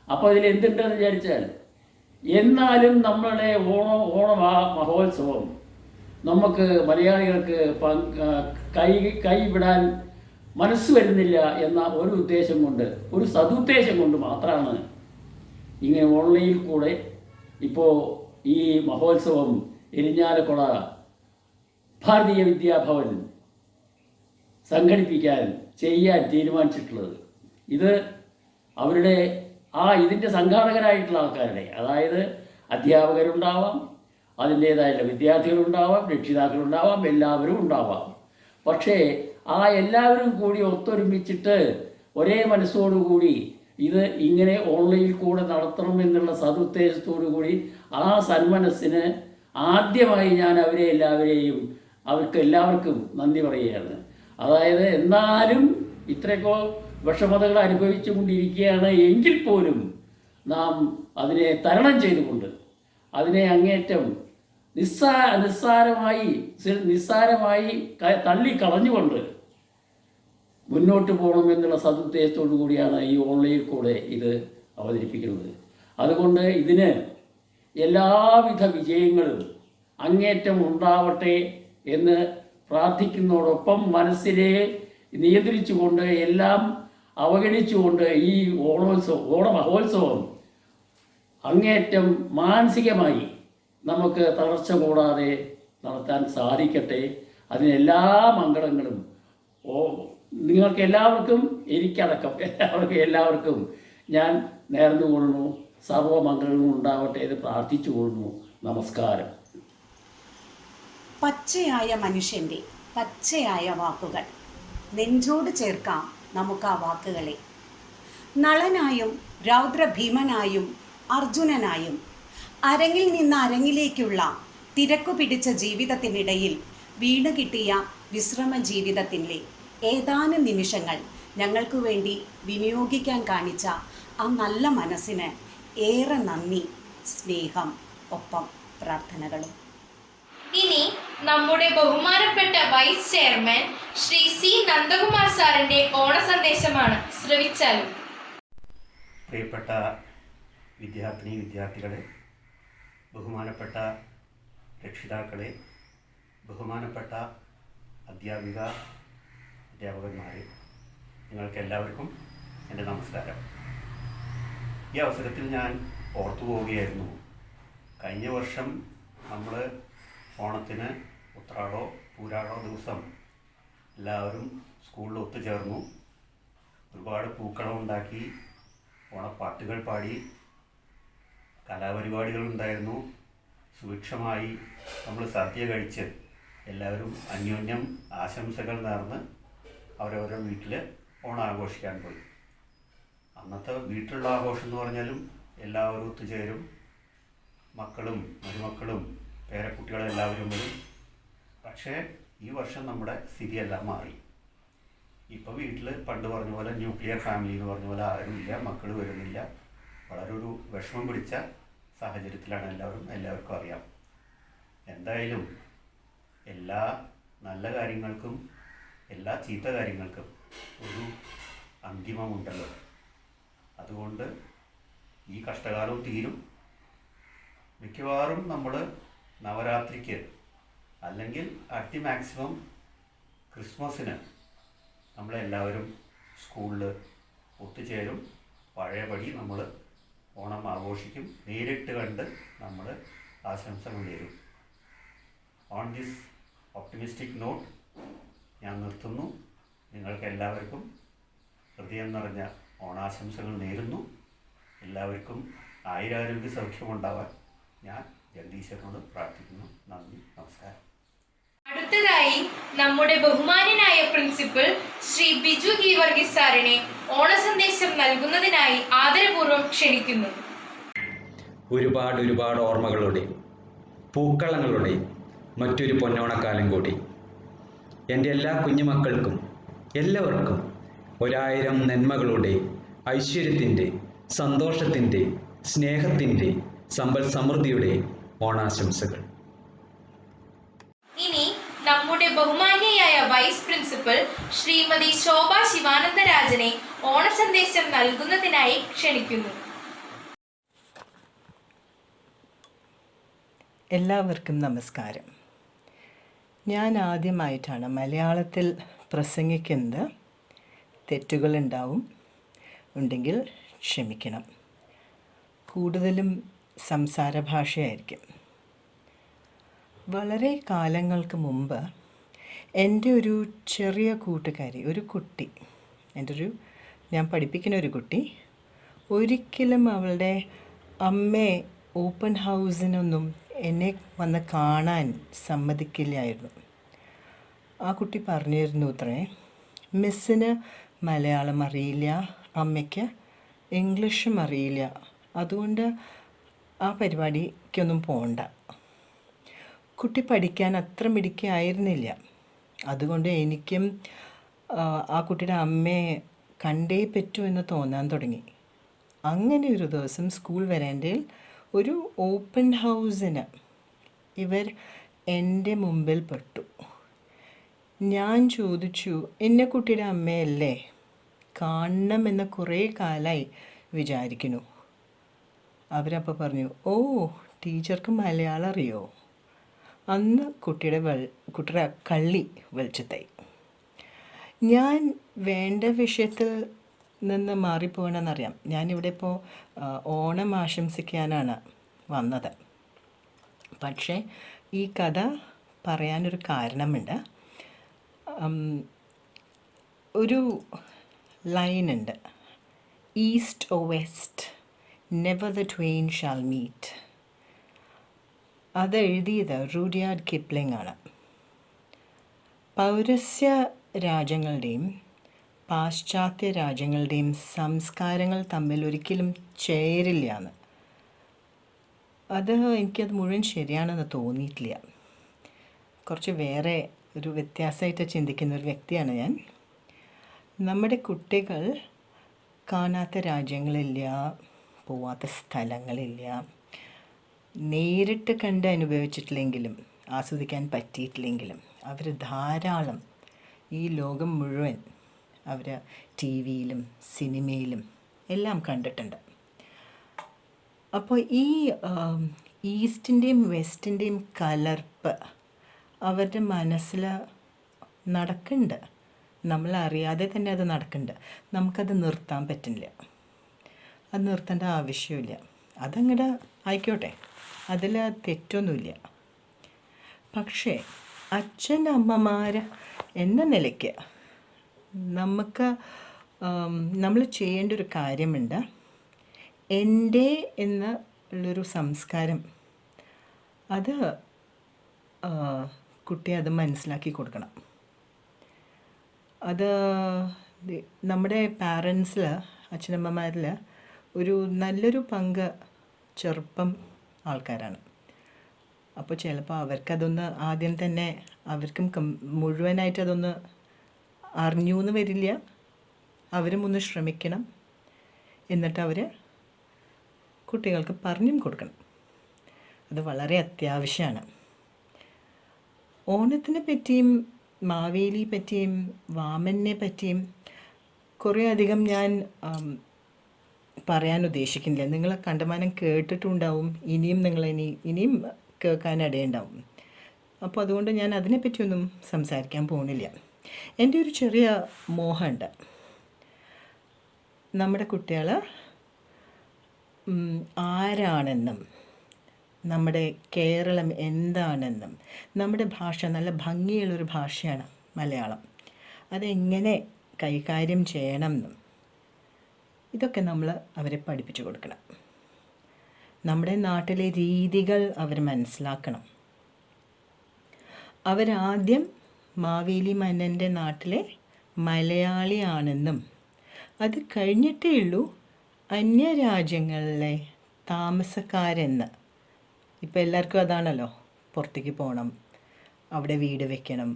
അപ്പോൾ ഇതിൽ എന്തുണ്ടെന്ന് വിചാരിച്ചാൽ, എന്നാലും നമ്മളുടെ ഓണ മഹോത്സവം നമുക്ക് മലയാളികൾക്ക് കൈവിടാൻ മനസ്സ് വരുന്നില്ല എന്ന ഒരു ഉദ്ദേശം കൊണ്ട്, ഒരു സതുദ്ദേശം കൊണ്ട് മാത്രമാണ് ഇങ്ങനെ ഓൺലൈനിൽ കൂടെ ഇപ്പോൾ ഈ മഹോത്സവം ഇരിഞ്ഞാലക്കുട ഭാരതീയ വിദ്യാഭവൻ ചെയ്യാൻ തീരുമാനിച്ചിട്ടുള്ളത്. ഇത് അവരുടെ ഇതിൻ്റെ സംഘാടകരായിട്ടുള്ള ആൾക്കാരുടെ, അതായത് അധ്യാപകരുണ്ടാവാം, അതിൻ്റേതായുള്ള വിദ്യാർത്ഥികളുണ്ടാവാം, രക്ഷിതാക്കളുണ്ടാവാം, എല്ലാവരും ഉണ്ടാവാം. പക്ഷേ എല്ലാവരും കൂടി ഒത്തൊരുമിച്ചിട്ട് ഒരേ മനസ്സോടുകൂടി ഇത് ഇങ്ങനെ ഓൺലൈനിൽ കൂടെ നടത്തണം എന്നുള്ള സതുദ്ദേശത്തോടു കൂടി സന്മനസ്സിന് ആദ്യമായി ഞാൻ അവർക്ക് എല്ലാവർക്കും നന്ദി പറയുകയാണ്. അതായത് എന്നാലും ഇത്രയൊക്കെ വിഷമതകൾ അനുഭവിച്ചു കൊണ്ടിരിക്കുകയാണ് എങ്കിൽ പോലും നാം അതിനെ തരണം ചെയ്തുകൊണ്ട്, അതിനെ അങ്ങേറ്റം നിസ്സാരമായി തള്ളിക്കളഞ്ഞുകൊണ്ട് മുന്നോട്ട് പോകണമെന്നുള്ള സതുദ്ദേശത്തോടു കൂടിയാണ് ഈ ഓൺലൈനിൽ കൂടെ ഇത് അവതരിപ്പിക്കുന്നത്. അതുകൊണ്ട് ഇതിന് എല്ലാവിധ വിജയങ്ങളും അങ്ങേറ്റം ഉണ്ടാവട്ടെ എന്ന് പ്രാർത്ഥിക്കുന്നതോടൊപ്പം മനസ്സിനെ നിയന്ത്രിച്ചുകൊണ്ട്, എല്ലാം അവഗണിച്ചുകൊണ്ട് ഈ ഓണമഹോത്സവം അങ്ങേറ്റം മാനസികമായി നമുക്ക് തളർച്ച കൂടാതെ നടത്താൻ സാധിക്കട്ടെ. അതിനെല്ലാ മംഗളങ്ങളും നിങ്ങൾക്ക് എല്ലാവർക്കും, എനിക്കടക്കം എല്ലാവർക്കും ഞാൻ നേർന്നുകൊള്ളുന്നു. സർവമംഗളങ്ങളും ഉണ്ടാവട്ടെ എന്ന് പ്രാർത്ഥിച്ചുകൊള്ളുന്നു. നമസ്കാരം. പച്ചയായ മനുഷ്യൻ്റെ പച്ചയായ വാക്കുകൾ, നെഞ്ചോട് ചേർക്കാം നമുക്ക് ആ വാക്കുകളെ. നളനായും രൗദ്രഭീമനായും അർജുനനായും അരങ്ങിൽ നിന്ന് അരങ്ങിലേക്കുള്ള തിരക്കു പിടിച്ച ജീവിതത്തിനിടയിൽ വീണു കിട്ടിയ വിശ്രമ ജീവിതത്തിൻ്റെ ഏതാനും നിമിഷങ്ങൾ ഞങ്ങൾക്ക് വേണ്ടി വിനിയോഗിക്കാൻ കാണിച്ച ആ നല്ല മനസ്സിന് ഏറെ നന്ദി, സ്നേഹം, ഒപ്പം പ്രാർത്ഥനകളും. ഇനി നമ്മുടെ ബഹുമാനപ്പെട്ട vice chairman Shri C Nandakumar സാറിന്റെ ഓണസന്ദേശമാണ്. ശ്രവിച്ചാലും. പ്രിയപ്പെട്ട വിദ്യാർത്ഥികളെ, ബഹുമാനപ്പെട്ട രക്ഷിതാക്കളെ, ബഹുമാനപ്പെട്ട അധ്യാപകന്മാരെ, നിങ്ങൾക്കെല്ലാവർക്കും എൻ്റെ നമസ്കാരം. ഈ അവസരത്തിൽ ഞാൻ ഓർത്തു പോവുകയായിരുന്നു, കഴിഞ്ഞ വർഷം നമ്മൾ ഓണത്തിന് ഉത്രാടോ പൂരാടോ ദിവസം എല്ലാവരും സ്കൂളിൽ ഒത്തുചേർന്നു, ഒരുപാട് പൂക്കളം ഉണ്ടാക്കി, ഓണപ്പാട്ടുകൾ പാടി, കലാപരിപാടികളുണ്ടായിരുന്നു. സുഭിക്ഷമായി നമ്മൾ സദ്യ കഴിച്ച് എല്ലാവരും അന്യോന്യം ആശംസകൾ നേർന്ന് അവരവരുടെ വീട്ടിൽ ഓണം ആഘോഷിക്കാൻ പോയി. അന്നത്തെ വീട്ടിലുള്ള ആഘോഷം എന്ന് പറഞ്ഞാലും എല്ലാവരും ഒത്തുചേരും, മക്കളും മരുമക്കളും പേരക്കുട്ടികളും എല്ലാവരും വരും. പക്ഷേ ഈ വർഷം നമ്മുടെ സ്ഥിതിയെല്ലാം മാറി. ഇപ്പോൾ വീട്ടിൽ പണ്ട് പറഞ്ഞ പോലെ ന്യൂക്ലിയർ ഫാമിലി എന്ന് പറഞ്ഞ പോലെ ആരുമില്ല, മക്കൾ വരുന്നില്ല. വളരെ ഒരു വിഷമം പിടിച്ച സാഹചര്യത്തിലാണ് എല്ലാവർക്കും അറിയാം. എന്തായാലും എല്ലാ നല്ല കാര്യങ്ങൾക്കും എല്ലാ ചീത്ത കാര്യങ്ങൾക്കും ഒരു അന്തിമമുണ്ടല്ലോ. അതുകൊണ്ട് ഈ കഷ്ടകാലവും തീരും. മിക്കവാറും നമ്മൾ നവരാത്രിക്ക് അല്ലെങ്കിൽ മാക്സിമം ക്രിസ്മസിന് നമ്മളെല്ലാവരും സ്കൂളിൽ ഒത്തുചേരും. പഴയപടി നമ്മൾ ഓണം ആഘോഷിക്കും. നേരിട്ട് കണ്ട് നമ്മൾ ആശംസകൾ നേരും. ഓൺ ദിസ് ഒപ്റ്റിമിസ്റ്റിക് നോട്ട് ഞാൻ നിർത്തുന്നു. നിങ്ങൾക്ക് എല്ലാവർക്കും ഹൃദയം നിറഞ്ഞ ഓണാശംസകൾ നേരുന്നു. എല്ലാവർക്കും ആയുരാരോഗ്യ സൗഖ്യമുണ്ടാവാൻ ഞാൻ ജഗദീശ്വരനോട് പ്രാർത്ഥിക്കുന്നു. നന്ദി, നമസ്കാരം. അടുത്തതായി നമ്മുടെ ബഹുമാന്യനായ പ്രിൻസിപ്പൽ ശ്രീ ബിജു ഗീവർഗീസ് സാറിനെ ഓണസന്ദേശം നൽകുന്നതിനായി ആദരപൂർവ്വം ക്ഷണിക്കുന്നു. ഒരുപാട് ഓർമ്മകളുടെ, പൂക്കളങ്ങളുടെ മറ്റൊരു പൊന്നോണക്കാലം കൂടി. എൻ്റെ എല്ലാ കുഞ്ഞുമക്കൾക്കും എല്ലാവർക്കും 1000 നന്മകളുടെ, ഐശ്വര്യത്തിൻ്റെ, സന്തോഷത്തിൻ്റെ, സ്നേഹത്തിൻ്റെ, സമ്പൽ സമൃദ്ധിയുടെ ഓണാശംസകൾ. ഇനി നമ്മുടെ ബഹുമാന്യയായ വൈസ് പ്രിൻസിപ്പൽ ശ്രീമതി ശോഭ ശിവാനന്ദരാജനെ ഓണസന്ദേശം നൽകുന്നതിനായി ക്ഷണിക്കുന്നു. എല്ലാവർക്കും നമസ്കാരം. ഞാൻ ആദ്യമായിട്ടാണ് മലയാളത്തിൽ പ്രസംഗിക്കുന്നത്. തെറ്റുകളുണ്ടാവും, ഉണ്ടെങ്കിൽ ക്ഷമിക്കണം. കൂടുതലും സംസാര ഭാഷയായിരിക്കും. വളരെ കാലങ്ങൾക്ക് മുമ്പ് എൻ്റെ ഒരു ചെറിയ കൂട്ടുകാരി, ഒരു കുട്ടി, ഞാൻ പഠിപ്പിക്കുന്ന ഒരു കുട്ടി, ഒരിക്കലും അവളുടെ അമ്മയെ ഓപ്പൺ ഹൗസിനൊന്നും എന്നെ വന്ന് കാണാൻ സമ്മതിക്കില്ലായിരുന്നു. ആ കുട്ടി പറഞ്ഞിരുന്നു അത്രേ, മിസ്സിന് മലയാളം അറിയില്ല, അമ്മയ്ക്ക് ഇംഗ്ലീഷും അറിയില്ല, അതുകൊണ്ട് ആ പരിപാടിക്കൊന്നും പോകണ്ട. കുട്ടി പഠിക്കാൻ അത്ര മിടുക്കിയായിരുന്നില്ല. അതുകൊണ്ട് എനിക്കും ആ കുട്ടിയുടെ അമ്മയെ കണ്ടേ പറ്റൂ എന്ന് തോന്നാൻ തുടങ്ങി. അങ്ങനെ ഒരു ദിവസം സ്കൂൾ വരാന്തയിൽ ഒരു ഓപ്പൺ ഹൗസിന് ഇവർ എൻ്റെ മുമ്പിൽ പെട്ടു. ഞാൻ ചോദിച്ചു, എന്നെ കുട്ടിയുടെ അമ്മയല്ലേ, കാണണമെന്ന് കുറേ കാലമായി വിചാരിക്കുന്നു. അവരപ്പോൾ പറഞ്ഞു, ഓ ടീച്ചർക്ക് മലയാളം അറിയോ? അന്ന് കുട്ടിയുടെ കള്ളി വെളിച്ചത്തായി. ഞാൻ വേണ്ട വിഷയത്തിൽ നിന്ന് മാറിപ്പോകണമെന്നറിയാം. ഞാനിവിടെ ഇപ്പോൾ ഓണം ആശംസിക്കാനാണ് വന്നത്. പക്ഷേ ഈ കഥ പറയാനൊരു കാരണമുണ്ട്. ഒരു ലൈനുണ്ട്, east or west, never the twain shall meet. അത് എഴുതിയത് റൂഡിയാർഡ് കിപ്ലിംഗ് ആണ്. പൗരസ്യ രാജ്യങ്ങളുടെയും പാശ്ചാത്യ രാജ്യങ്ങളുടെയും സംസ്കാരങ്ങൾ തമ്മിൽ ഒരിക്കലും ചേരില്ല എന്ന്. എനിക്കത് മുഴുവൻ ശരിയാണെന്ന് തോന്നിയിട്ടില്ല. കുറച്ച് വേറെ ഒരു വ്യത്യാസമായിട്ട് ചിന്തിക്കുന്ന ഒരു വ്യക്തിയാണ് ഞാൻ. നമ്മുടെ കുട്ടികൾ കാണാത്ത രാജ്യങ്ങളില്ല, പോവാത്ത സ്ഥലങ്ങളില്ല, നേരിട്ട് കണ്ട് അനുഭവിച്ചിട്ടില്ലെങ്കിലും ആസ്വദിക്കാൻ പറ്റിയിട്ടില്ലെങ്കിലും അവർ ധാരാളം ഈ ലോകം മുഴുവൻ അവർ ടി വിയിലും സിനിമയിലും എല്ലാം കണ്ടിട്ടുണ്ട്. അപ്പോൾ ഈ ഈസ്റ്റിൻ്റെയും വെസ്റ്റിൻ്റെയും കലർപ്പ് അവരുടെ മനസ്സിൽ നടക്കുന്നുണ്ട്. നമ്മളറിയാതെ തന്നെ അത് നടക്കുന്നുണ്ട്. നമുക്കത് നിർത്താൻ പറ്റില്ല. അത് നിർത്തേണ്ട ആവശ്യമില്ല. അതങ്ങടെ ആയിക്കോട്ടെ, അതിൽ തെറ്റൊന്നുമില്ല. പക്ഷേ അച്ഛനമ്മമാർ എന്ന നിലയ്ക്ക് നമ്മൾ ചെയ്യേണ്ട ഒരു കാര്യമുണ്ട്. എൻ്റെ എന്നുള്ളൊരു സംസ്കാരം അത് കുട്ടിയെ അത് മനസ്സിലാക്കി കൊടുക്കണം. അത് നമ്മുടെ പാരൻസിൽ, അച്ഛനമ്മമാരിൽ ഒരു നല്ലൊരു പങ്ക് ചെറുപ്പം ആൾക്കാരാണ്. അപ്പോൾ ചിലപ്പോൾ അവർക്കതൊന്ന് ആദ്യം തന്നെ അവർക്കും മുഴുവനായിട്ട് അതൊന്ന് അറിഞ്ഞു എന്ന് വരില്ല. അവരും ഒന്ന് ശ്രമിക്കണം. എന്നിട്ട് അവർ കുട്ടികൾക്ക് പറഞ്ഞും കൊടുക്കണം. അത് വളരെ അത്യാവശ്യമാണ്. ഓണത്തിനെ പറ്റിയും മാവേലിയെ പറ്റിയും വാമനെ പറ്റിയും കുറേ അധികം ഞാൻ പറയാൻ ഉദ്ദേശിക്കുന്നില്ല. നിങ്ങൾ കണ്ടമാനം കേട്ടിട്ടുണ്ടാവും, ഇനിയും കേൾക്കാനിടയുണ്ടാവും. അപ്പോൾ അതുകൊണ്ട് ഞാൻ അതിനെപ്പറ്റിയൊന്നും സംസാരിക്കാൻ പോകുന്നില്ല. എൻ്റെ ഒരു ചെറിയ മോഹമുണ്ട്. നമ്മുടെ കുട്ടികൾ ആരാണെന്നും നമ്മുടെ കേരളം എന്താണെന്നും നമ്മുടെ ഭാഷ നല്ല ഭംഗിയുള്ളൊരു ഭാഷയാണ് മലയാളം, അതെങ്ങനെ കൈകാര്യം ചെയ്യണം എന്നും ഇതൊക്കെ നമ്മൾ അവരെ പഠിപ്പിച്ചു കൊടുക്കണം. നമ്മുടെ നാട്ടിലെ രീതികൾ അവർ മനസ്സിലാക്കണം. അവരാദ്യം മാവേലി മന്നൻ്റെ നാട്ടിലെ മലയാളിയാണെന്നും അത് കഴിഞ്ഞിട്ടേ ഉള്ളൂ അന്യരാജ്യങ്ങളിലെ താമസക്കാരെന്ന്. ഇപ്പോൾ എല്ലാവർക്കും അതാണല്ലോ, പുറത്തേക്ക് പോകണം, അവിടെ വീട് വെക്കണം,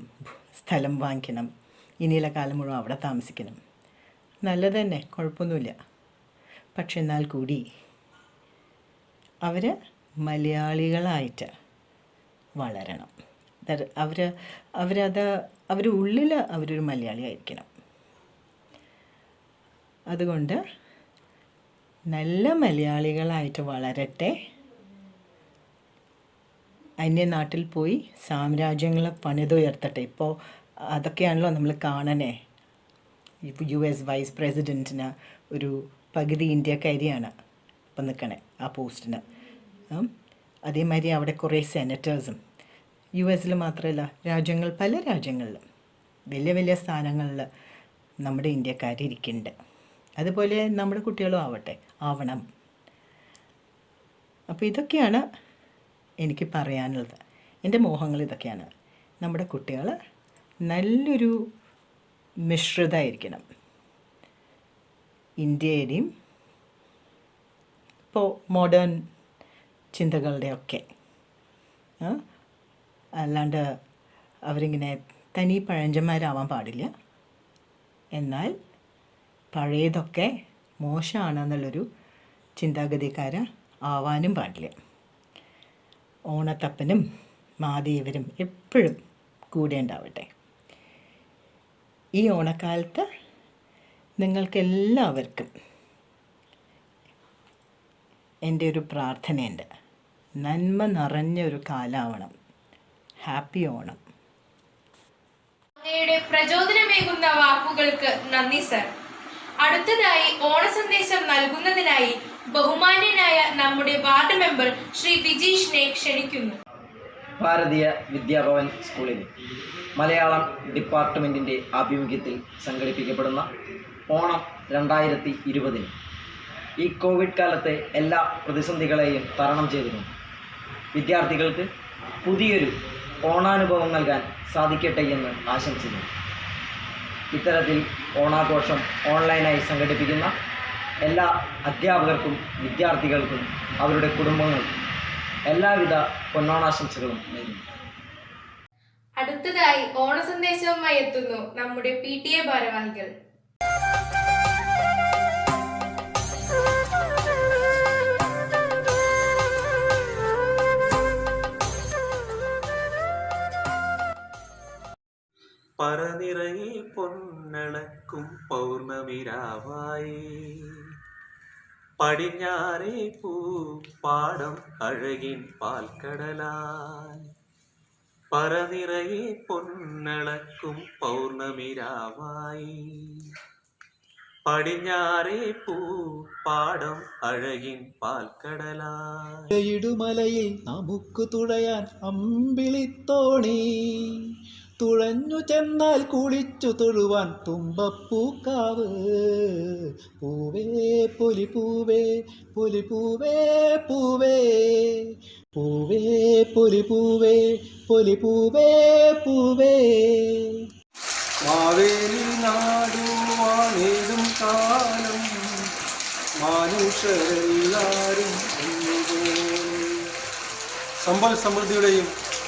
സ്ഥലം വാങ്ങിക്കണം, ഇനിയുള്ള കാലം മുഴുവൻ അവിടെ താമസിക്കണം. നല്ലത് തന്നെ, കുഴപ്പമൊന്നുമില്ല. പക്ഷെ എന്നാൽ കൂടി അവർ മലയാളികളായിട്ട് വളരണം. അവരുടെ ഉള്ളിൽ അവരൊരു മലയാളിയായിരിക്കണം. അതുകൊണ്ട് നല്ല മലയാളികളായിട്ട് വളരട്ടെ. അന്യനാട്ടിൽ പോയി സാമ്രാജ്യങ്ങളെ പണിതുയർത്തട്ടെ. ഇപ്പോൾ അതൊക്കെയാണല്ലോ നമ്മൾ കാണണേ. ഇപ്പോൾ US വൈസ് പ്രസിഡൻറ്റിന് ഒരു പകുതി ഇന്ത്യക്കാരിയാണ് ഇപ്പം നിൽക്കണേ ആ പോസ്റ്റിന്. അതേമാതിരി അവിടെ കുറേ സെനറ്റേഴ്സും US മാത്രമല്ല പല രാജ്യങ്ങളിലും വലിയ വലിയ സ്ഥാനങ്ങളിൽ നമ്മുടെ ഇന്ത്യക്കാരിരിക്കുന്നുണ്ട്. അതുപോലെ നമ്മുടെ കുട്ടികളും ആവണം. അപ്പോൾ ഇതൊക്കെയാണ് എനിക്ക് പറയാനുള്ളത്. എൻ്റെ മോഹങ്ങൾ ഇതൊക്കെയാണ്. നമ്മുടെ കുട്ടികൾ നല്ലൊരു മിശ്രിതമായിരിക്കണം. ഇന്ത്യയുടെയും ഇപ്പോൾ മോഡേൺ ചിന്തകളുടെയൊക്കെ. അല്ലാണ്ട് അവരിങ്ങനെ തനി പഴഞ്ചന്മാരാവാൻ പാടില്ല. എന്നാൽ പഴയതൊക്കെ മോശമാണെന്നുള്ളൊരു ചിന്താഗതിക്കാർ ആവാനും പാടില്ല. ഓണത്തപ്പനും മാദേവരും എപ്പോഴും കൂടെ ഉണ്ടാവട്ടെ. ഈ ഓണക്കാലത്ത് നിങ്ങൾക്കെല്ലാവർക്കും എൻ്റെ ഒരു പ്രാർത്ഥനയുണ്ട്. നന്മ നിറഞ്ഞൊരു കാലമാവണം. ഹാപ്പി ഓണം. അങ്ങയുടെ പ്രചോദനമേകുന്ന വാക്കുകൾക്ക് നന്ദി സർ. അടുത്തതായി ഓണസന്ദേശം നൽകുന്നതിനായി ബഹുമാന്യനായ നമ്മുടെ വാർഡ് മെമ്പർ ശ്രീ വിജീഷിനെ ക്ഷണിക്കുന്നു. ഭാരതീയ വിദ്യാഭവൻ സ്കൂളിന് മലയാളം ഡിപ്പാർട്ട്മെൻറ്റിൻ്റെ ആഭിമുഖ്യത്തിൽ സംഘടിപ്പിക്കപ്പെടുന്ന ഓണം 2020 ഈ കോവിഡ് കാലത്തെ എല്ലാ പ്രതിസന്ധികളെയും തരണം ചെയ്തിരുന്നു വിദ്യാർത്ഥികൾക്ക് പുതിയൊരു ഓണാനുഭവം നൽകാൻ സാധിക്കട്ടെ എന്ന് ആശംസിക്കുന്നു. ഇത്തരത്തിൽ ഓണാഘോഷം ഓൺലൈനായി സംഘടിപ്പിക്കുന്ന എല്ലാ അധ്യാപകർക്കും വിദ്യാർത്ഥികൾക്കും അവരുടെ കുടുംബങ്ങൾക്കും എല്ലാവിധ പൊന്നോണാശംസകളും നേരുന്നു. അടുത്തതായി ഓണസന്ദേശവുമായി എത്തുന്നു നമ്മുടെ PTA ഭാരവാഹികൾ. പറനിറയിൽ പൊന്നളക്കും പൗർണമിരാവായി പടിഞ്ഞാറേ പാടം അഴകിൻ പാൽക്കടലായി. പറനിറയെ പൊന്നളക്കും പൗർണമിരാവായി പടിഞ്ഞാറേ പാടം അഴകിൻ പാൽക്കടലായി. ഇടുമലയിൽ നമുക്ക് തുഴയാൻ അമ്പിളിത്തോണി, തുഴഞ്ഞു ചെന്നാൽ കുളിച്ചു തൊഴുവാൻ തുമ്പപ്പൂക്കാവ്. പൂവേ പൊലിപ്പൂവേ പൊലിപ്പൂവേ പൂവേ, പൂവേ പൊലിപ്പൂവേ പൊലിപ്പൂവേ പൂവേ. മാവേലി നാടുവാണേതും കാലം മനുഷ്യരെല്ലാരും സമ്പൽ സമൃദ്ധിയുടെയും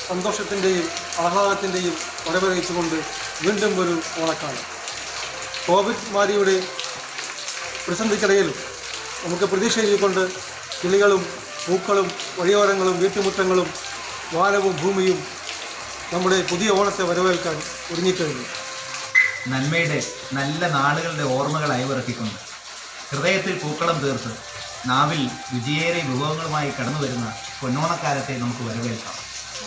സന്തോഷത്തിൻ്റെയും ആഹ്ലാദത്തിൻ്റെയും വരവറിയിച്ചുകൊണ്ട് വീണ്ടും ഒരു ഓണക്കാലം. കോവിഡ് മാരിയുടെ പ്രതിസന്ധിക്കിടയിലും നമുക്ക് പ്രതീക്ഷയിക്കൊണ്ട് കിളികളും പൂക്കളും വഴിയോരങ്ങളും വീട്ടുമുറ്റങ്ങളും വാനവും ഭൂമിയും നമ്മുടെ പുതിയ ഓണത്തെ വരവേൽക്കാൻ ഒരുങ്ങിക്കഴിഞ്ഞു. നന്മയുടെ നല്ല നാളുകളുടെ ഓർമ്മകൾ അയവിറക്കിക്കൊണ്ട് ഹൃദയത്തിൽ പൂക്കളം തീർത്ത് നാവിൽ രുചിയേറിയ വിഭവങ്ങളുമായി കടന്നു വരുന്ന പൊന്നോണക്കാലത്തെ നമുക്ക് വരവേൽക്കാം.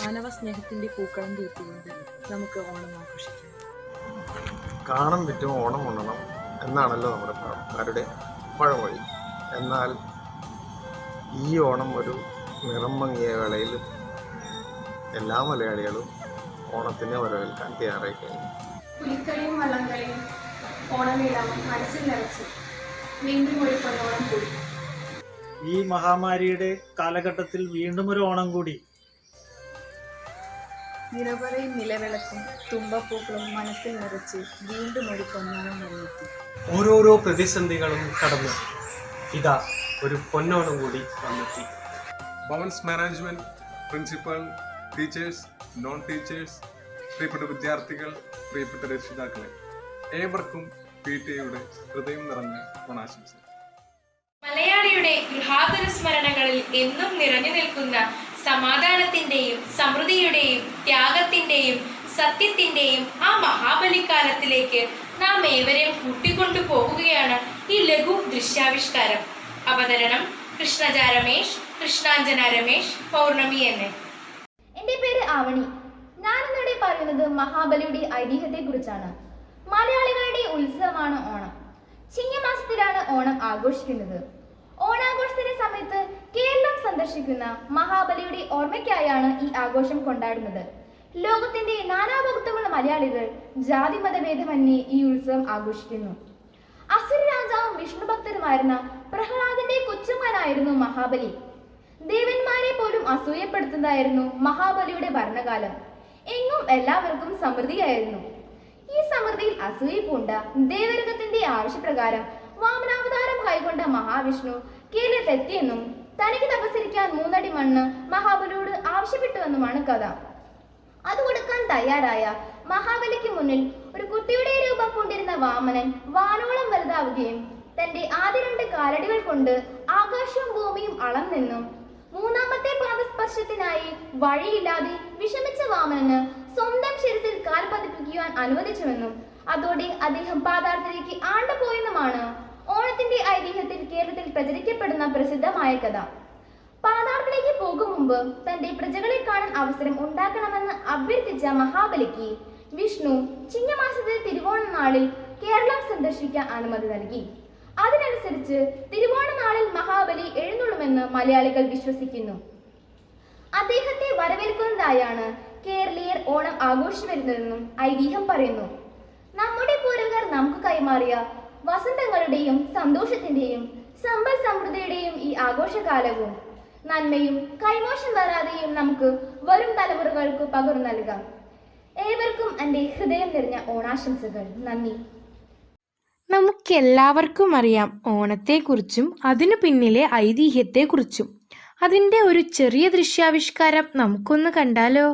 മാനവ സ്നേഹത്തിൻ്റെ പൂക്കളം തീർത്തുകൊണ്ട് നമുക്ക് ഓണം ആഘോഷിക്കാം. കാണം വിറ്റും ഓണം ഉണ്ണണം എന്നാണല്ലോ നമ്മുടെ ആരുടെ പഴമൊഴി. എന്നാൽ ഈ ഓണം ഒരു നിറം മങ്ങിയ വേളയിൽ എല്ലാ മലയാളികളും ഓണത്തിനെ വരവേൽക്കാൻ തയ്യാറായി കഴിഞ്ഞു. പുലിക്കളിയും വള്ളംകളിയും ഓണമേളവും മനസ്സിൽ നിറച്ച് വീണ്ടും ഒരു പൊന്നോണം കൂടി. ഈ മഹാമാരിയുടെ കാലഘട്ടത്തിൽ വീണ്ടും ഒരു ഓണം കൂടി. നിലവറയും നിലവിളക്കും തുമ്പപ്പൂക്കളും മനസ്സിൽ നിറച്ച് വീണ്ടും ഒരു പൊന്നോണം വന്നെത്തി. ഓരോരോ പ്രതിസന്ധികളും കടന്ന് ഇതാ ഒരു പൊന്നോണം കൂടി വന്നെത്തി. Bhavan's management, principal, teachers, non teachers, പ്രിയപ്പെട്ട വിദ്യാർത്ഥികൾ, പ്രിയപ്പെട്ട രക്ഷിതാക്കളെ, ഏവർക്കും PTA-യുടെ ഹൃദയം നിറഞ്ഞ ഓണാശംസ. മലയാളിയുടെ ഗൃഹാതുര സ്മരണകളിൽ എന്നും നിറഞ്ഞു നിൽക്കുന്ന സമാധാനത്തിന്റെയും സമൃദ്ധിയുടെയും ത്യാഗത്തിന്റെയും സത്യത്തിന്റെയും ആ മഹാബലിക്കാലത്തിലേക്ക് നാം ഏവരെയും കൂട്ടിക്കൊണ്ടു പോകുകയാണ് ഈ ലഘു ദൃശ്യാവിഷ്കാരം. അവതരണം കൃഷ്ണജ രമേശ്, കൃഷ്ണാഞ്ജന രമേശ്, പൗർണമി എന്നെ. പേര് ആവണി. ഞാനിന്നിവിടെ പറയുന്നത് മഹാബലിയുടെ ഐതിഹ്യത്തെക്കുറിച്ചാണ്. മലയാളികളുടെ ഉത്സവമാണ് ഓണം. ചിങ്ങമാസത്തിലാണ് ഓണം ആഘോഷിക്കുന്നത്. ഓണാഘോഷത്തിന്റെ സമയത്ത് കേരളം സന്ദർശിക്കുന്ന മഹാബലിയുടെ ഓർമ്മയ്ക്കായാണ് ഈ ആഘോഷം കൊണ്ടാടുന്നത്. ലോകത്തിന്റെ നാനാഭാഗത്തുമുള്ള മലയാളികൾ ജാതി മതഭേദമന്യേ ഈ ഉത്സവം ആഘോഷിക്കുന്നു. അസുര രാജാവും വിഷ്ണു ഭക്തരുമായിരുന്ന പ്രഹ്ലാദന്റെ കൊച്ചുമകനായിരുന്നു മഹാബലി. ദേവന്മാരെ പോലും അസൂയപ്പെടുത്തുന്നതായിരുന്നു മഹാബലിയുടെ ഭരണകാലം. എങ്ങും എല്ലാവർക്കും സമൃദ്ധിയായിരുന്നു. ഈ സമൃദ്ധിയിൽ അസൂയ പൂണ്ട ദേവരഗത്തിന്റെ ആവശ്യപ്രകാരം വാമനാവതാരം കൈകൊണ്ട മഹാവിഷ്ണു കേരളത്തെത്തിയെന്നും തനിക്ക് തപസ്സരിക്കാൻ 3 അടി മണ്ണ് മഹാബലിയോട് ആവശ്യപ്പെട്ടുവെന്നുമാണ് കഥ. അത് കൊടുക്കാൻ തയ്യാറായ മഹാബലിക്ക് മുന്നിൽ ഒരു കുട്ടിയുടെ രൂപം പൂണ്ടിരുന്ന വാമനൻ വാനോളം വലുതാവുകയും തന്റെ ആദ്യ 2 കാലടികൾ കൊണ്ട് ആകാശവും ഭൂമിയും അളന്നെന്നും 3ാമത്തെ പാദസ്പർശത്തിനായി വഴിയില്ലാതെ വിഷമിച്ച വാമനന് സ്വന്തം ശരീരത്തിൽ കാൽ പതിപ്പിക്കുവാൻ അനുവദിച്ചുവെന്നും അതോടെ അദ്ദേഹം പാതാളത്തിലേക്ക് ആണ്ടുപോയെന്നുമാണ് ഓണത്തിന്റെ ഐതിഹ്യത്തിൽ കേരളത്തിൽ പ്രചരിക്കപ്പെടുന്ന പ്രസിദ്ധമായ കഥ. പാതാളത്തിലേക്ക് പോകും മുമ്പ് തന്റെ പ്രജകളെ കാണാൻ അവസരം ഉണ്ടാക്കണമെന്ന് അഭ്യർത്ഥിച്ച മഹാബലിക്ക് വിഷ്ണു ചിങ്ങമാസത്തെ തിരുവോണ നാളിൽ കേരളം സന്ദർശിക്കാൻ അനുമതി നൽകി. അതിനനുസരിച്ച് തിരുവോണ നാളിൽ മഹാബലി എഴുന്നള്ളുമെന്ന് മലയാളികൾ വിശ്വസിക്കുന്നു. അദ്ദേഹത്തെ വരവേൽക്കുന്നതായാണ് കേരളീയർ ഓണം ആഘോഷിച്ചു വരുന്നതെന്നും ഐതിഹ്യം പറയുന്നു. നമ്മുടെ പൂർവികർ നമുക്ക് കൈമാറിയ വസന്തങ്ങളുടെയും സന്തോഷത്തിന്റെയും സമ്പൽ സമൃദ്ധിയുടെയും ഈ ആഘോഷകാലവും നന്മയും കൈമോശം വരാതെയും നമുക്ക് വരും തലമുറകൾക്ക് പകർന്നു നൽകാം. ഏവർക്കും എൻ്റെ ഹൃദയം നിറഞ്ഞ ഓണാശംസകൾ. നന്ദി. നമുക്കെല്ലാവർക്കും അറിയാം ഓണത്തെക്കുറിച്ചും അതിനു പിന്നിലെ ഐതിഹ്യത്തെക്കുറിച്ചും. അതിൻ്റെ ഒരു ചെറിയ ദൃശ്യാവിഷ്കാരം നമുക്കൊന്ന് കണ്ടാലോ?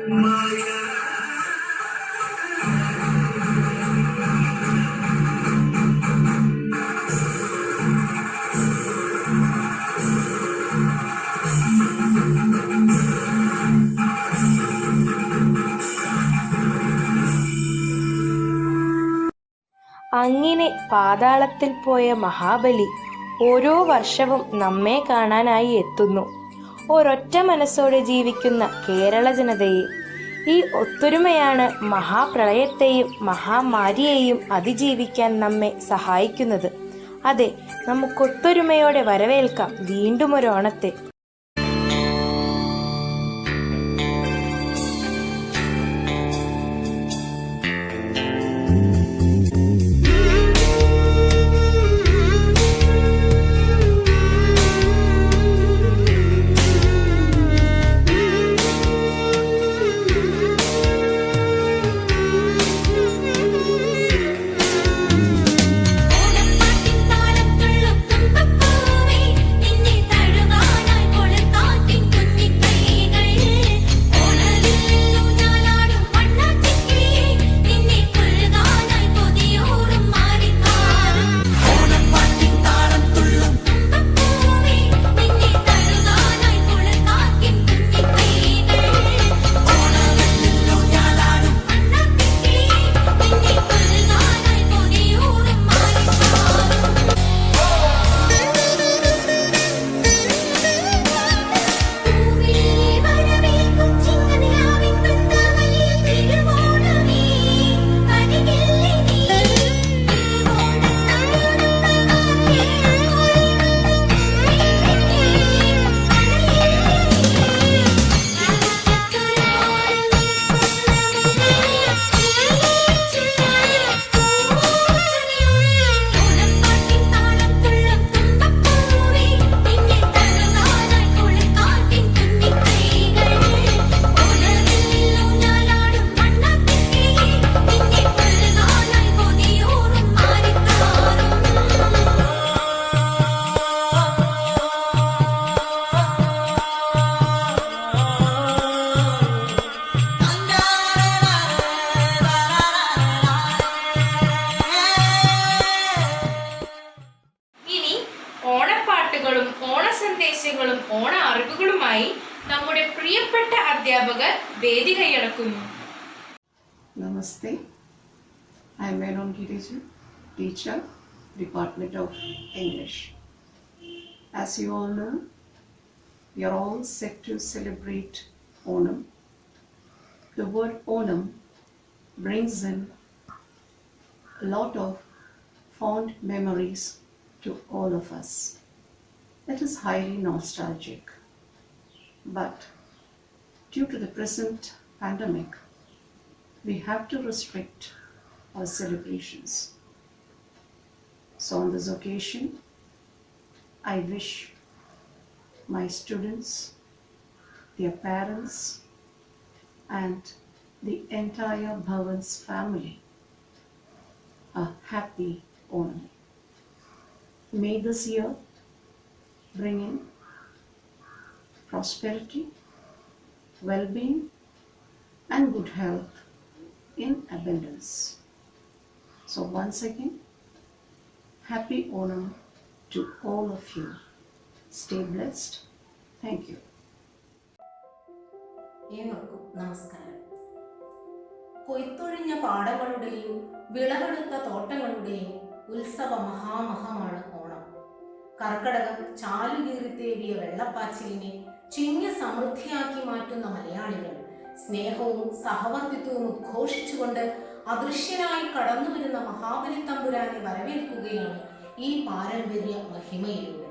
അങ്ങനെ പാതാളത്തിൽ പോയ മഹാബലി ഓരോ വർഷവും നമ്മെ കാണാനായി എത്തുന്നു. ഒരൊറ്റ മനസ്സോടെ ജീവിക്കുന്ന കേരള ജനതയെ ഈ ഒത്തൊരുമയാണ് മഹാപ്രളയത്തെയും മഹാമാരിയെയും അതിജീവിക്കാൻ നമ്മെ സഹായിക്കുന്നത്. അതെ, നമുക്കൊത്തൊരുമയോടെ വരവേൽക്കാം വീണ്ടും ഒരു ഓണത്തെ. ഓണപ്പാട്ടുകളും ഓണസന്ദേശങ്ങളും ഓണ അറിവുകളുമായി നമ്മുടെ പ്രിയപ്പെട്ട അധ്യാപകർ വേദി കൈയടക്കുന്നു. Namaste. I am Menon Giriju, teacher, Department of English. As you all know, we are all set to celebrate Onam. The word Onam brings in a lot of fond memories to all of us. It is highly nostalgic. But due to the present pandemic, we have to restrict our celebrations. So on this occasion, I wish my students, their parents, and the entire Bhavan's family a happy Onam. May this year bring in prosperity, well-being, and good health in abundance. So once again, happy Onam to all of you. Stay blessed. Thank you. ഏവർക്കും നമസ്കാരം. കൊയ്ത്തൊഴിഞ്ഞ പാടങ്ങളുടെയും വിളവെടുത്ത തോട്ടങ്ങളുടെയും ഉത്സവ മഹാമഹമാണ് ഓണം. കർക്കടകം ചാലുകീറിത്തേവിയ വെള്ളപ്പാച്ചിലിനെ ചിങ്ങ സമൃദ്ധിയാക്കി മാറ്റുന്ന മലയാളികൾ സ്നേഹവും സഹവർത്തിത്വവും ഉദ്ഘോഷിച്ചുകൊണ്ട് അദൃശ്യനായി കടന്നു വരുന്ന മഹാബലി തമ്പുരാനെ വരവേൽക്കുകയാണ് ഈ പാരമ്പര്യ മഹിമയിലൂടെ.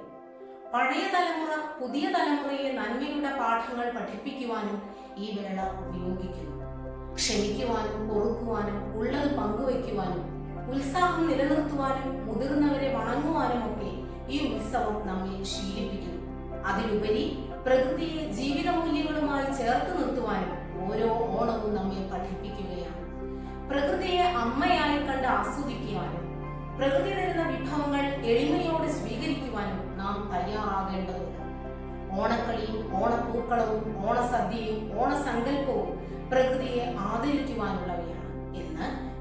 പഴയ തലമുറ പുതിയ തലമുറയെ നന്മയുടെ പാഠങ്ങൾ പഠിപ്പിക്കുവാനും ഈ വേള ഉപയോഗിക്കുന്നു. ക്ഷമിക്കുവാനും പൊറുക്കുവാനും ഉള്ളത് പങ്കുവയ്ക്കുവാനും ഉത്സാഹം നിലനിർത്തുവാനും മുതിർന്നവരെ വണങ്ങുവാനും ഒക്കെ ഈ ഉത്സവം നമ്മെ ശീലിപ്പിക്കുന്നു. അതിലുപരി പ്രകൃതിയെ ജീവിത മൂല്യങ്ങളുമായി ചേർത്ത് നിർത്തുവാനും ഓരോ ഓണവും നമ്മെ പഠിപ്പിക്കുകയാണ്. പ്രകൃതിയെ അമ്മയായി കണ്ട് ആസ്വദിക്കുവാനും പ്രകൃതി തരുന്ന വിഭവങ്ങൾ എളിമയോടെ സ്വീകരിക്കുവാനും നാം തയ്യാറാകേണ്ടതുണ്ട്. ഓണക്കളിയും ഓണപ്പൂക്കളവും ഓണസദ്യയും ഓണസങ്കല്പവും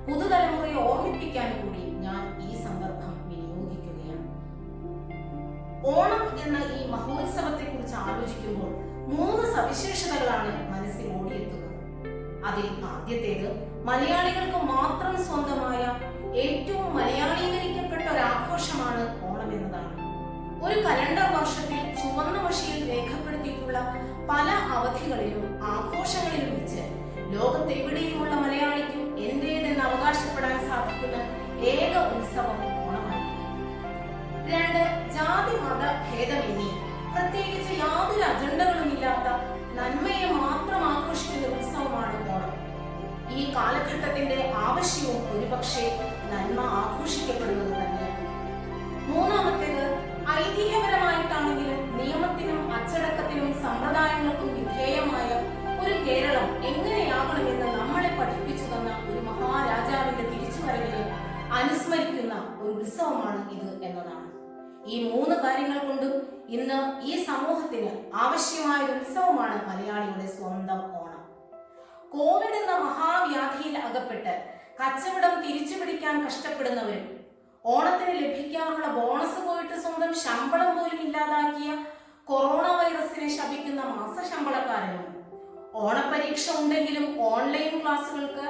പുതുതലമുറയെ ഓർമ്മിപ്പിക്കാൻ കൂടി ഞാൻ ഈ സന്ദർഭം വിനിയോഗിക്കുകയാണ്. ഓണം എന്ന ഈ മഹോത്സവത്തെ കുറിച്ച് ആലോചിക്കുമ്പോൾ 3 സവിശേഷതകളാണ് മനസ്സിൽ ഓടിയെത്തുന്നത്. അതിൽ ആദ്യത്തേത് മലയാളികൾക്ക് മാത്രം സ്വന്തമായ ഏറ്റവും മലയാളീകരിക്കപ്പെട്ട ഒരു ആഘോഷമാണ് ഓണം എന്നതാണ്. ഒരു കലണ്ടർ വർഷത്തിൽ ചുവന്ന മഷിയിൽ രേഖപ്പെടുത്തിയിട്ടുള്ള പല അവധികളിലും ആഘോഷങ്ങളിലും വെച്ച് ലോകത്തെവിടെയുമുള്ള മലയാളിക്കും എന്റേതെന്ന് അവകാശപ്പെടാൻ സാധിക്കുന്ന ഏക ഉത്സവം ഓണമാണ്. 2, ജാതി മത ഭേദമന്യേ പ്രത്യേകിച്ച് യാതൊരു അജണ്ടകളും ഇല്ലാത്ത നന്മയെ മാത്രം ആഘോഷിക്കുന്ന ഉത്സവമാണ് ഓണം. ഈ കാലഘട്ടത്തിന്റെ ആവശ്യവും ഒരുപക്ഷെ നന്മ ആഘോഷിക്കപ്പെടുന്നത് തന്നെയാണ്. 3ാമത്തേത് ഐതിഹ്യപരമായിട്ടാണെങ്കിലും നിയമത്തിനും അച്ചടക്കത്തിനും സമ്പ്രദായങ്ങൾക്കും വിധേയമായ ഒരു കേരളം എങ്ങനെയാകണമെന്ന് നമ്മളെ പഠിപ്പിച്ചു തന്ന ഒരു മഹാരാജാവിന്റെ തിരിച്ചുവരവിനെ അനുസ്മരിക്കുന്ന ഒരു ഉത്സവമാണ് ഇത് എന്നതാണ്. ഈ 3 കാര്യങ്ങൾ കൊണ്ടും ഇന്ന് ഈ സമൂഹത്തിന് ആവശ്യമായ ഒരു ഉത്സവമാണ് മലയാളിയുടെ സ്വന്തം ഓണം. കോവിഡ് എന്ന മഹാവ്യാധിയിൽ അകപ്പെട്ട് കച്ചവടം തിരിച്ചുപിടിക്കാൻ കഷ്ടപ്പെടുന്നവരും ഓണത്തിന് ലഭിക്കാറുള്ള ബോണസ് പോയിട്ട് സ്വന്തം ശമ്പളം പോലും ഇല്ലാതാക്കിയ കൊറോണ വൈറസിനെ ശപിക്കുന്ന മാസശമ്പളക്കാരനും ഓണപരീക്ഷ ഉണ്ടെങ്കിലും ഓൺലൈൻ ക്ലാസുകൾക്ക്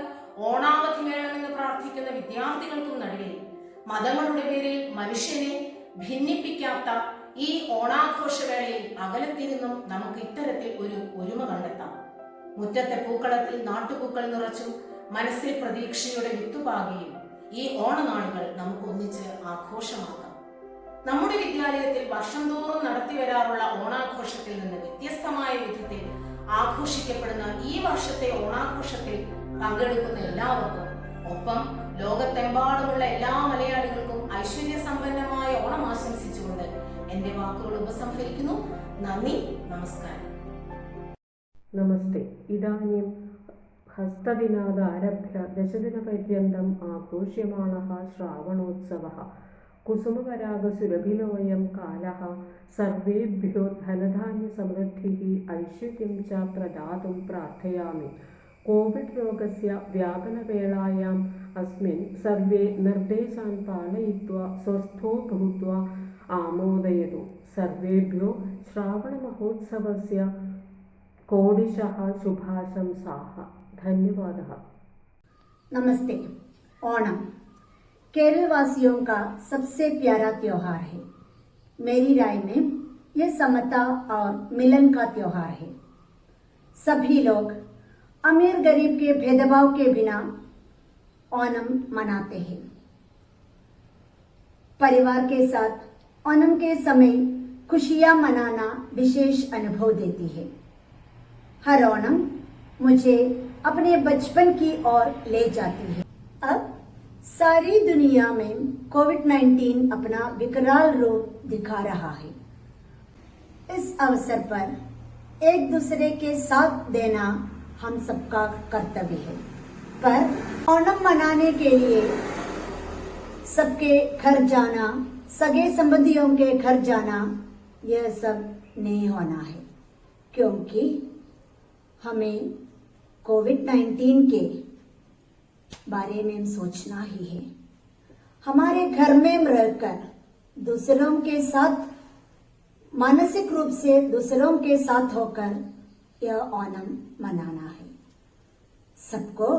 ഓണാവധി വേണമെന്ന് പ്രാർത്ഥിക്കുന്ന വിദ്യാർത്ഥികൾക്കും നടുവിൽ മതങ്ങളുടെ പേരിൽ മനുഷ്യനെ ഭിന്നിപ്പിക്കാത്ത ഈ ഓണാഘോഷവേളയിൽ അകലത്തിരുന്നും നമുക്ക് ഇത്തരത്തിൽ ഒരു ഒരുമ കണ്ടെത്താം. മുറ്റത്തെ പൂക്കളത്തിൽ നാട്ടുപൂക്കൾ നിറച്ചും മനസ്സിൽ പ്രതീക്ഷയുടെ വിത്തുപാകിയും ഈ ഓണനാളുകൾ നമുക്ക് ഒന്നിച്ച് ആഘോഷമാക്കാം. നമ്മുടെ വിദ്യാലയത്തിൽ വർഷം തോറും നടത്തി വരാറുള്ള ഓണാഘോഷത്തിൽ നിന്ന് വ്യത്യസ്തമായ വിധത്തിൽ ആഘോഷിക്കപ്പെടുന്ന ഈ വർഷത്തെ ഓണാഘോഷത്തിൽ പങ്കെടുക്കുന്ന എല്ലാവർക്കും, ഒപ്പം ലോകത്തെമ്പാടുമുള്ള എല്ലാ മലയാളികൾക്കും ഐശ്വര്യസമ്പന്നമായ ഓണം ആശംസിച്ചുകൊണ്ട് എന്റെ വാക്കുകൾ ഉപസംഹരിക്കുന്നു. നന്ദി, നമസ്കാരം. നമസ്തേ. ഇതാനും ഹസ്തദിനാദാരഭ്യ ദശദിനപര്യന്തം ആഘോഷ്യമാണഃ ശ്രാവണോത്സവഃ. കുസുമപരാഗസുരഭിലോയം കാലഃ സർവേഭ്യോ ധനധാന്യസമൃദ്ധിഃ ഐശ്വര്യം ച പ്രദാതും പ്രാർത്ഥയാമി. കോവിഡ് രോഗസ്യ വ്യാപനവേളായാം അസ്മിन् സർവേ നിർദ്ദേശാन् പാലയിത്वा സ്वस्थो भूत्वा ആമോദയതു. സർവേഭ്യോ ശ്രാവണമഹോത്സവസ്യ कोडिशः शुभाशंसाः. धन्यवादः. नमस्ते. ओणम केरल वासियों का सबसे प्यारा त्योहार है. मेरी राय में यह समता और मिलन का त्योहार है. सभी लोग अमीर गरीब के भेदभाव के बिना ओणम मनाते हैं. परिवार के साथ ओणम के समय खुशियां मनाना विशेष अनुभव देती है. हर ओणम मुझे अपने बचपन की ओर ले जाती है. अब सारी दुनिया में कोविड-19 अपना विकराल रूप दिखा रहा है. इस अवसर पर एक दूसरे के साथ देना हम सबका कर्तव्य है. पर ओणम मनाने के लिए सबके घर जाना, सगे संबंधियों के घर जाना, यह सब नहीं होना है, क्योंकि हमें कोविड-19 के बारे में सोचना ही है. हमारे घर में रहकर दूसरों के साथ मानसिक रूप से दूसरों के साथ होकर यह ओणम मनाना है. सबको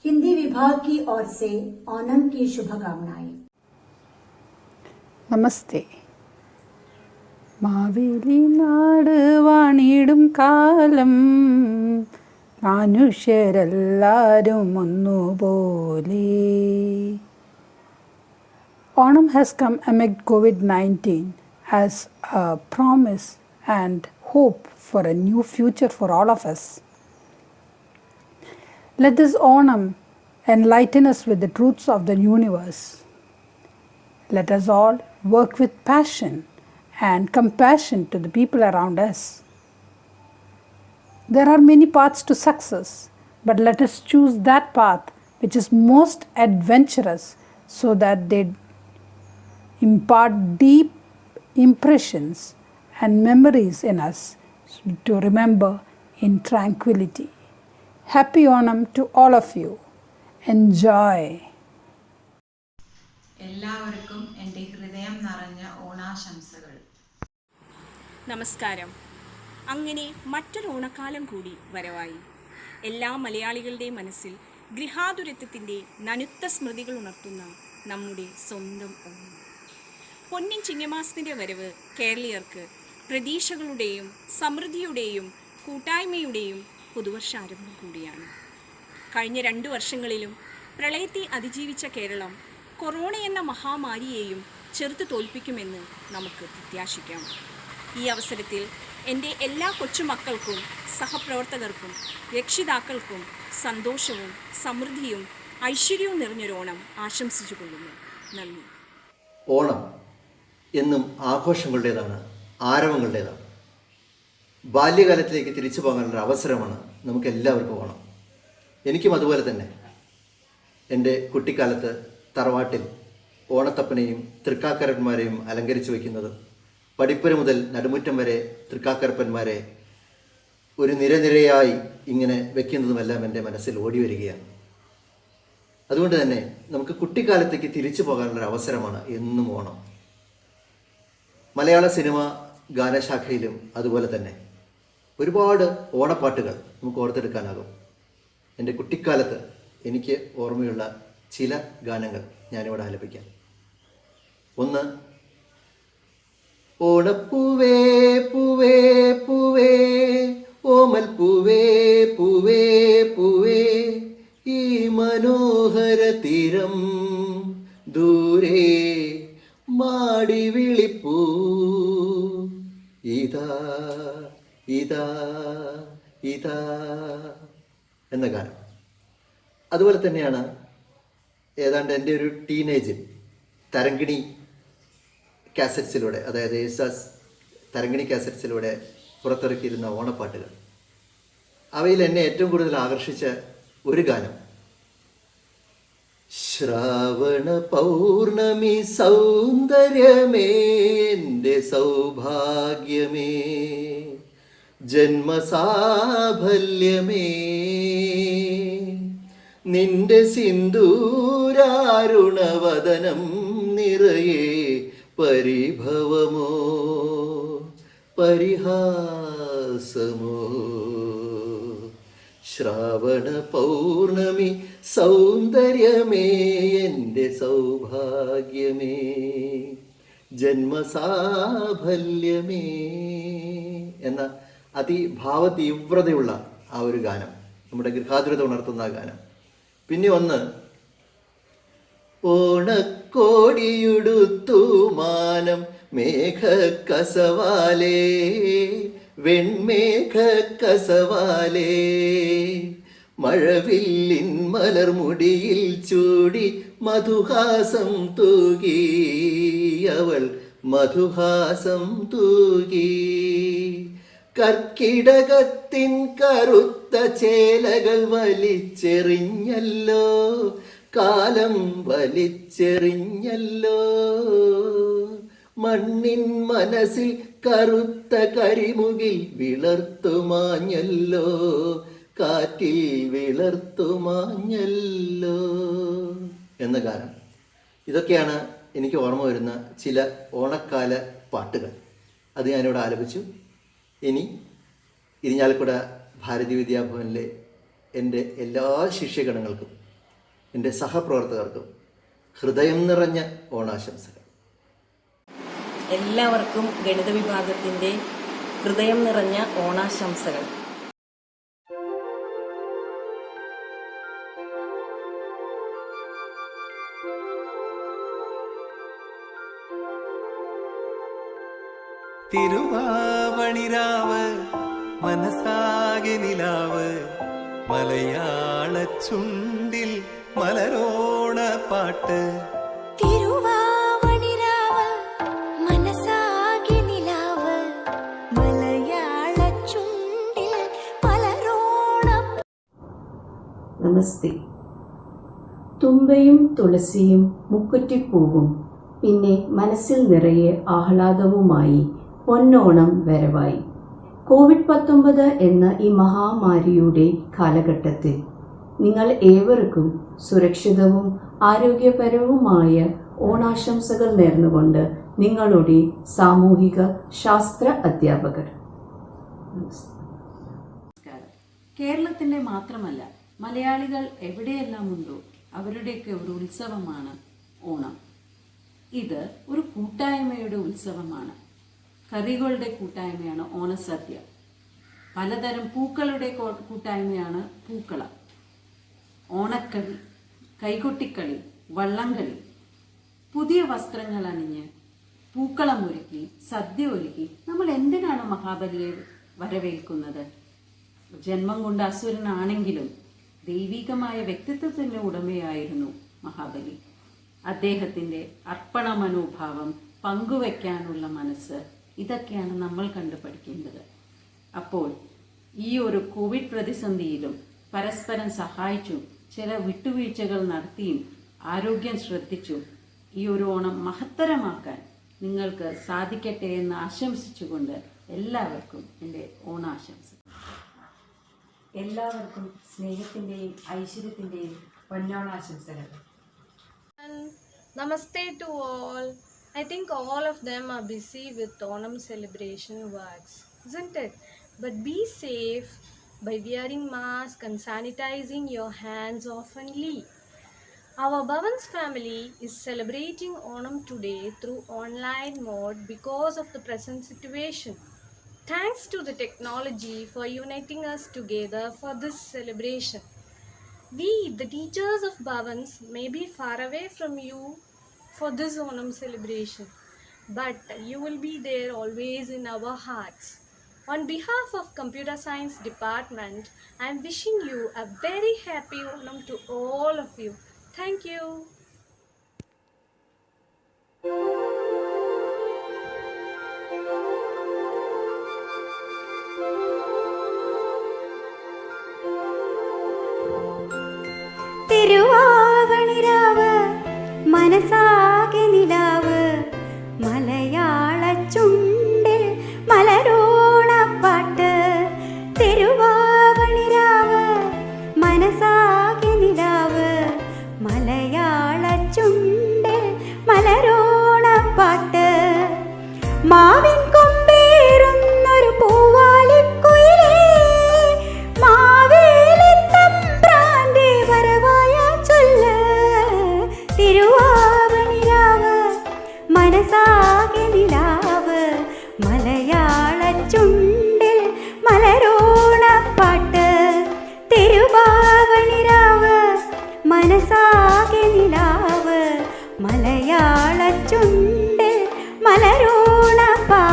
हिंदी विभाग की ओर से ओणम की शुभकामनाएं. നമസ്തേ. മാവേലി നാട് വാണിടും കാലം മനുഷ്യരെല്ലാരും ഒന്നുപോലെ. Onam has come amid COVID-19 as a promise and hope for a new future for all of us. Let this Onam enlighten us with the truths of the universe. Let us all work with passion and compassion to the people around us. There are many paths to success, but let us choose that path which is most adventurous so that they impart deep impressions and memories in us to remember in tranquility. Happy Onam to all of you, Enjoy. എല്ലാവർക്കും എൻ്റെ ഹൃദയം നിറഞ്ഞ ഓണാശംസകൾ. നമസ്കാരം. അങ്ങനെ മറ്റൊരു ഓണക്കാലം കൂടി വരവായി. എല്ലാ മലയാളികളുടെയും മനസ്സിൽ ഗൃഹാതുരത്വത്തിൻ്റെ നനുത്ത സ്മൃതികൾ ഉണർത്തുന്ന നമ്മുടെ സ്വന്തം ഓണം. പൊന്നിൻ ചിങ്ങമാസത്തിൻ്റെ വരവ് കേരളീയർക്ക് പ്രതീക്ഷകളുടെയും സമൃദ്ധിയുടെയും കൂട്ടായ്മയുടെയും പുതുവർഷാരംഭം കൂടിയാണ്. കഴിഞ്ഞ 2 വർഷങ്ങളിലും പ്രളയത്തെ അതിജീവിച്ച കേരളം കൊറോണ എന്ന മഹാമാരിയെയും ചെറുത്തു തോൽപ്പിക്കുമെന്ന് നമുക്ക് പ്രത്യാശിക്കാം. ഈ അവസരത്തിൽ എൻ്റെ എല്ലാ കൊച്ചുമക്കൾക്കും സഹപ്രവർത്തകർക്കും രക്ഷിതാക്കൾക്കും സന്തോഷവും സമൃദ്ധിയും ഐശ്വര്യവും നിറഞ്ഞൊരു ഓണം ആശംസിച്ചു കൊള്ളുന്നു. നന്ദി. ഓണം എന്നും ആഘോഷങ്ങളുടേതാണ്, ആരവങ്ങളുടേതാണ്. ബാല്യകാലത്തിലേക്ക് തിരിച്ചു പോകാനുള്ള അവസരമാണ് നമുക്ക് എല്ലാവർക്കും ഓണം. എനിക്കും അതുപോലെ തന്നെ എൻ്റെ കുട്ടിക്കാലത്ത് തറവാട്ടിൽ ഓണത്തപ്പനെയും തൃക്കാക്കരന്മാരെയും അലങ്കരിച്ചു വയ്ക്കുന്നതും പടിപ്പുര മുതൽ നടുമുറ്റം വരെ തൃക്കാക്കരപ്പന്മാരെ ഒരു നിരനിരയായി ഇങ്ങനെ വെക്കുന്നതുമെല്ലാം എൻ്റെ മനസ്സിൽ ഓടി വരികയാണ്. അതുകൊണ്ട് തന്നെ നമുക്ക് കുട്ടിക്കാലത്തേക്ക് തിരിച്ചു പോകാനുള്ള അവസരമാണ് എന്നും ഓണം. മലയാള സിനിമ ഗാനശാഖയിലും അതുപോലെ തന്നെ ഒരുപാട് ഓണപ്പാട്ടുകൾ നമുക്ക് ഓർത്തെടുക്കാനാകും. എൻ്റെ കുട്ടിക്കാലത്ത് എനിക്ക് ഓർമ്മയുള്ള ചില ഗാനങ്ങൾ ഞാനിവിടെ ആലപിക്കാം. ഒന്ന്, ഓണപ്പൂവേ പൂവേ പൂവേ ഓമൽ പൂവേ പൂവേ പൂവേ ഈ മനോഹര തീരം ദൂരെ മാടി വിളിപ്പൂ ഇതാ ഇതാ ഇതാ എന്ന ഗാനം. അതുപോലെ തന്നെയാണ് ഏതാണ്ട് എൻ്റെ ഒരു ടീനേജിൽ തരങ്കിണി കാസറ്റ്സിലൂടെ, അതായത് യേശുദാസ് തരങ്കിണി കാസറ്റ്സിലൂടെ പുറത്തിറക്കിയിരുന്ന ഓണപ്പാട്ടുകൾ. അവയിൽ എന്നെ ഏറ്റവും കൂടുതൽ ആകർഷിച്ച ഒരു ഗാനം, ശ്രാവണ പൗർണമി സൗന്ദര്യമേ എൻ്റെ സൗഭാഗ്യമേ ജന്മസാഫല്യമേ നിന്റെ സിന്ദൂരാരുണവദനം നിറയെ പരിഭവമോ പരിഹാസമോ ശ്രാവണ പൗർണമി സൗന്ദര്യമേ എൻ്റെ സൗഭാഗ്യമേ ജന്മസാഫല്യമേ എന്ന അതിഭാവതീവ്രതയുള്ള ആ ഒരു ഗാനം, നമ്മുടെ ഗൃഹാതുരത ഉണർത്തുന്ന ആ ഗാനം. പിന്നെ ഒന്ന്, ഓണക്കോടിയുടുത്തു മാനം മേഘക്കസവാലേ വെൺമേഘക്കസവാലേ മഴവില്ലിൻ മലർമുടിയിൽ ചൂടി മധുഹാസം തൂകി അവൾ മധുഹാസം തൂകി കർക്കിടകത്തിൻ കറുത്ത ചേലകൾ വലിച്ചെറിഞ്ഞല്ലോ കാലം വലിച്ചെറിഞ്ഞല്ലോ മണ്ണിൻ മനസ്സിൽ കറുത്ത കരിമുകിൽ വിളർത്തുമാഞ്ഞല്ലോ കാറ്റിൽ വിളർത്തുമാഞ്ഞല്ലോ എന്ന ഗാനം. ഇതൊക്കെയാണ് എനിക്ക് ഓർമ്മ വരുന്ന ചില ഓണക്കാല പാട്ടുകൾ. അത് ഞാനിവിടെ ആലപിച്ചു. ഇനി ഇരിഞ്ഞാലക്കുട ഭാരതീയ വിദ്യാഭവനിലെ എൻ്റെ എല്ലാ ശിഷ്യഗണങ്ങൾക്കും എൻ്റെ സഹപ്രവർത്തകർക്കും ഹൃദയം നിറഞ്ഞ ഓണാശംസകൾ. എല്ലാവർക്കും ഗണിത വിഭാഗത്തിൻ്റെ ഹൃദയം നിറഞ്ഞ ഓണാശംസകൾ. തിരുവാവണിരാവ് മനസ്സാകെ നിലാവ് മലയാള ചുണ്ടിൽ മലരോണ പാട്ട്. തിരുവാവണിരാവ് മനസ്സാകെ നിലാവ് മലയാള ചുണ്ടിൽ മലരോണ. നമസ്തേ. തുമ്പയും തുളസിയും മുക്കുറ്റിപ്പൂവും പിന്നെ മനസ്സിൽ നിറയെ ആഹ്ലാദവുമായി പൊന്നോണം വരവായി. COVID-19 എന്ന ഈ മഹാമാരിയുടെ കാലഘട്ടത്തിൽ നിങ്ങൾ ഏവർക്കും സുരക്ഷിതവും ആരോഗ്യപരവുമായ ഓണാശംസകൾ നേർന്നുകൊണ്ട് നിങ്ങളുടെ സാമൂഹിക ശാസ്ത്ര അധ്യാപകർ. കേരളത്തിൻ്റെ മാത്രമല്ല, മലയാളികൾ എവിടെയെല്ലാം ഉണ്ടോ അവരുടെയൊക്കെ ഒരു ഉത്സവമാണ് ഓണം. ഇത് ഒരു കൂട്ടായ്മയുടെ ഉത്സവമാണ്. കറികളുടെ കൂട്ടായ്മയാണ് ഓണസദ്യ. പലതരം പൂക്കളുടെ കൂട്ടായ്മയാണ് പൂക്കളം. ഓണക്കളി, കൈകൊട്ടിക്കളി, വള്ളംകളി, പുതിയ വസ്ത്രങ്ങൾ അണിഞ്ഞ് പൂക്കളം ഒരുക്കി സദ്യ ഒരുക്കി നമ്മൾ എന്തിനാണ് മഹാബലിയെ വരവേൽക്കുന്നത്? ജന്മം കൊണ്ട് അസുരനാണെങ്കിലും ദൈവികമായ വ്യക്തിത്വത്തിൻ്റെ ഉടമയായിരുന്നു മഹാബലി. അദ്ദേഹത്തിൻ്റെ അർപ്പണ മനോഭാവം, പങ്കുവയ്ക്കാനുള്ള മനസ്സ്, ഇതൊക്കെയാണ് നമ്മൾ കണ്ടു പഠിക്കേണ്ടത്. അപ്പോൾ ഈ ഒരു കോവിഡ് പ്രതിസന്ധിയിലും പരസ്പരം സഹായിച്ചും ചില വിട്ടുവീഴ്ചകൾ നടത്തിയും ആരോഗ്യം ശ്രദ്ധിച്ചും ഈ ഒരു ഓണം മഹത്തരമാക്കാൻ നിങ്ങൾക്ക് സാധിക്കട്ടെ എന്ന് ആശംസിച്ചുകൊണ്ട് എല്ലാവർക്കും എൻ്റെ ഓണാശംസ. എല്ലാവർക്കും സ്നേഹത്തിൻ്റെയും ഐശ്വര്യത്തിൻ്റെയും പൊന്നോണാശംസകൾ. Namaste to all. I think all of them are busy with Onam celebration works, isn't it? But be safe by wearing mask and sanitizing your hands oftenly. Our Bhavans family is celebrating Onam today through online mode because of the present situation. Thanks to the technology for uniting us together for this celebration. We, the teachers of Bhavans, may be far away from you for this Onam celebration, but you will be there always in our hearts. On behalf of Computer Science Department, I am wishing you a very happy Onam to all of you. Thank you. തിരുവാവണിരാവ് മനസാകെ നിലാവ് മലയാള ചുണ്ടിൽ മലരോണപ്പാട്ട്. തിരുവാവണിരാവ് മനസാകെ നിലാവ് മലയാള ചുണ്ടിൽ മലരോണപ്പാട്ട്. മാവിൻ കൊമ്പേറുന്നൊരു പൂവാലിക്കുയിലേ മാവേലിത്തമ്പ്രാന്റെ വരവായ ചൊല്ല്. തിരുവാവണിരാവ് മനസാകെ നിലാവ് മലയാള ചുണ്ടിൽ മലരോണപ്പാട്ട്. തിരുവാവണിരാവ് മനസാകെ നിലാവ് മലയാള ചുണ്ടിൽ മലരോണപ്പാട്ട്.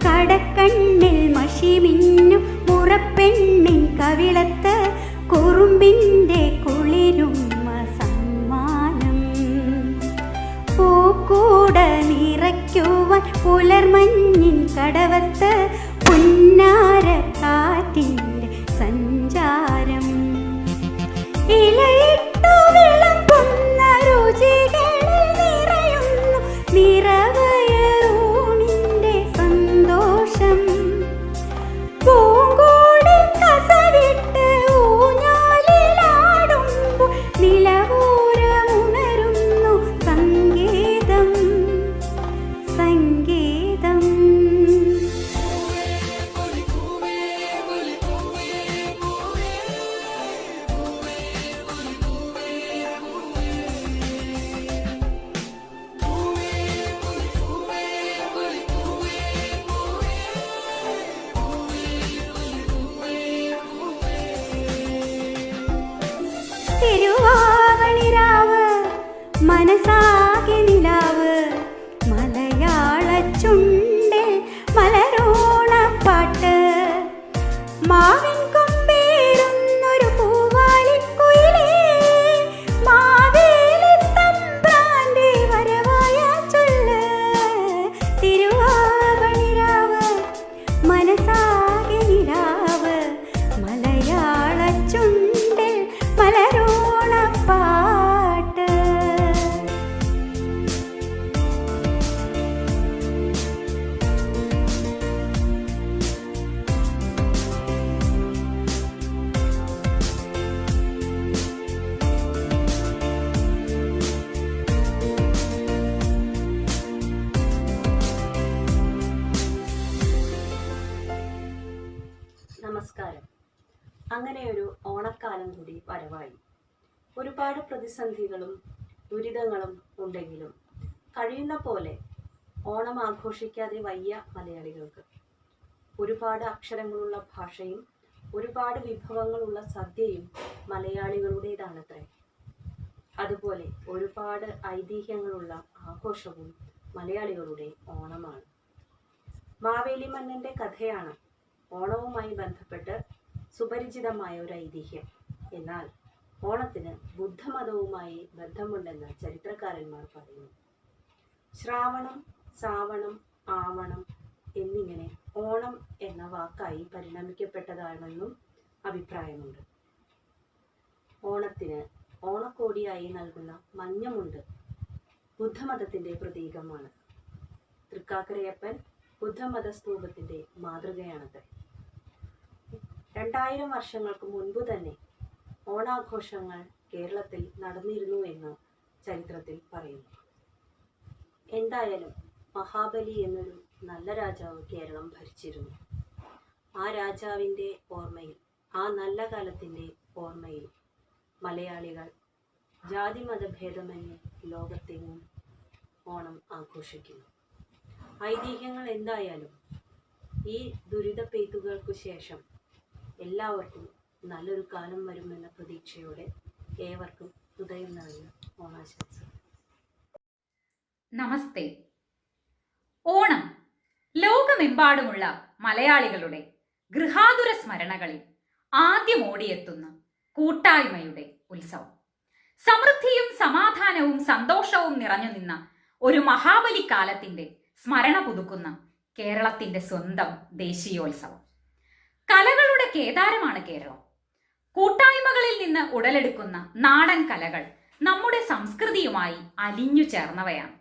കടക്കണ്ണിൽ മഷിമിന്നും മുറപ്പെണ്ണിൻ കവിളത്ത് കുറുമ്പിൻ്റെ കുളിരുമ്മ സമ്മാനം. പൂക്കൂട നിറയ്ക്കുവാൻ പുലർമഞ്ഞിൻ കടവത്ത് പുന്നാര കാറ്റിൻ്റെ സഞ്ചാരം. ഇലയിട്ടു വിളമ്പുന്ന രുചികളിൽ നിറയുന്നു നിറവയറൂണിൻ്റെ സന്തോഷം. പൂങ്കോട് കസവിട്ട് ഊഞ്ഞാലിലാടുമ്പോൾ നിലവൂരമുണരുന്നു സംഗീതം സംഗീതം. മനസാകെ നിലാവ് മലയാള ചുണ്ടിൽ മലരോണപ്പാട്ട് മാവിൻ കൊമ്പേറുന്നൊരു പൂവാലിക്കുയിലേ മാവേലിത്തമ്പ്രാന്റെ വരവായ ചൊല്ല് തിരുവാവണിരാവ് മനസാകെ നിലാവ് മലയാള ചുണ്ടിൽ മലരോണപ്പാട്ട്. നമസ്കാരം. അങ്ങനെ ഒരു ഓണക്കാലം കൂടി വരവായി. ഒരുപാട് പ്രതിസന്ധികളും ദുരിതങ്ങളും ഉണ്ടെങ്കിലും കഴിയുന്ന പോലെ ഓണം ആഘോഷിക്കാതെ വയ്യ മലയാളികൾക്ക്. ഒരുപാട് അക്ഷരങ്ങളുള്ള ഭാഷയും ഒരുപാട് വിഭവങ്ങളുള്ള സദ്യയും മലയാളികളുടേതാണത്രേ. അതുപോലെ ഒരുപാട് ഐതിഹ്യങ്ങളുള്ള ആഘോഷവും മലയാളികളുടെ ഓണമാണ്. മാവേലി മന്നന്റെ കഥയാണ് ഓണവുമായി ബന്ധപ്പെട്ട് സുപരിചിതമായ ഒരു ഐതിഹ്യം. എന്നാൽ ഓണത്തിന് ബുദ്ധമതവുമായി ബന്ധമുണ്ടെന്ന് ചരിത്രകാരന്മാർ പറയുന്നു. ശ്രാവണം, സാവണം, ആവണം എന്നിങ്ങനെ ഓണം എന്ന വാക്കായി പരിണമിക്കപ്പെട്ടതാണെന്നും അഭിപ്രായമുണ്ട്. ഓണത്തിന് ഓണക്കോടിയായി നൽകുന്ന മഞ്ഞമുണ്ട് ബുദ്ധമതത്തിൻ്റെ പ്രതീകമാണ്. തൃക്കാക്കരയപ്പൻ ബുദ്ധമത സ്തൂപത്തിൻ്റെ മാതൃകയാണത്. 2000 വർഷങ്ങൾക്ക് മുൻപ് തന്നെ ഓണാഘോഷങ്ങൾ കേരളത്തിൽ നടന്നിരുന്നു എന്ന് ചരിത്രത്തിൽ പറയുന്നു. എന്തായാലും മഹാബലി എന്നൊരു നല്ല രാജാവ് കേരളം ഭരിച്ചിരുന്നു. ആ രാജാവിൻ്റെ ഓർമ്മയിൽ, ആ നല്ല കാലത്തിൻ്റെ ഓർമ്മയിൽ മലയാളികൾ ജാതിമതഭേദമന്യേ ലോകത്തെങ്ങും ഓണം ആഘോഷിക്കുന്നു. ഐതിഹ്യങ്ങൾ എന്തായാലും ഈ ദുരിതപ്പെയ്ത്തുകൾക്കു ശേഷം എല്ലാവർക്കും നല്ലൊരു കാലം വരുമെന്ന പ്രതീക്ഷയോടെ ഏവർക്കും ഹൃദയം നിറഞ്ഞ ഓണാശംസകൾ. നമസ്തേ. ഓണം ലോകമെമ്പാടുമുള്ള മലയാളികളുടെ ഗൃഹാതുര സ്മരണകളിൽ ആദ്യം ഓടിയെത്തുന്ന കൂട്ടായ്മയുടെ ഉത്സവം. സമൃദ്ധിയും സമാധാനവും സന്തോഷവും നിറഞ്ഞു നിന്ന ഒരു മഹാബലിക്കാലത്തിന്റെ സ്മരണ പുതുക്കുന്ന കേരളത്തിന്റെ സ്വന്തം ദേശീയോത്സവം. കലകളുടെ കേദാരമാണ് കേരളം. കൂട്ടായ്മകളിൽ നിന്ന് ഉടലെടുക്കുന്ന നാടൻ കലകൾ നമ്മുടെ സംസ്കൃതിയുമായി അലിഞ്ഞു ചേർന്നവയാണ്.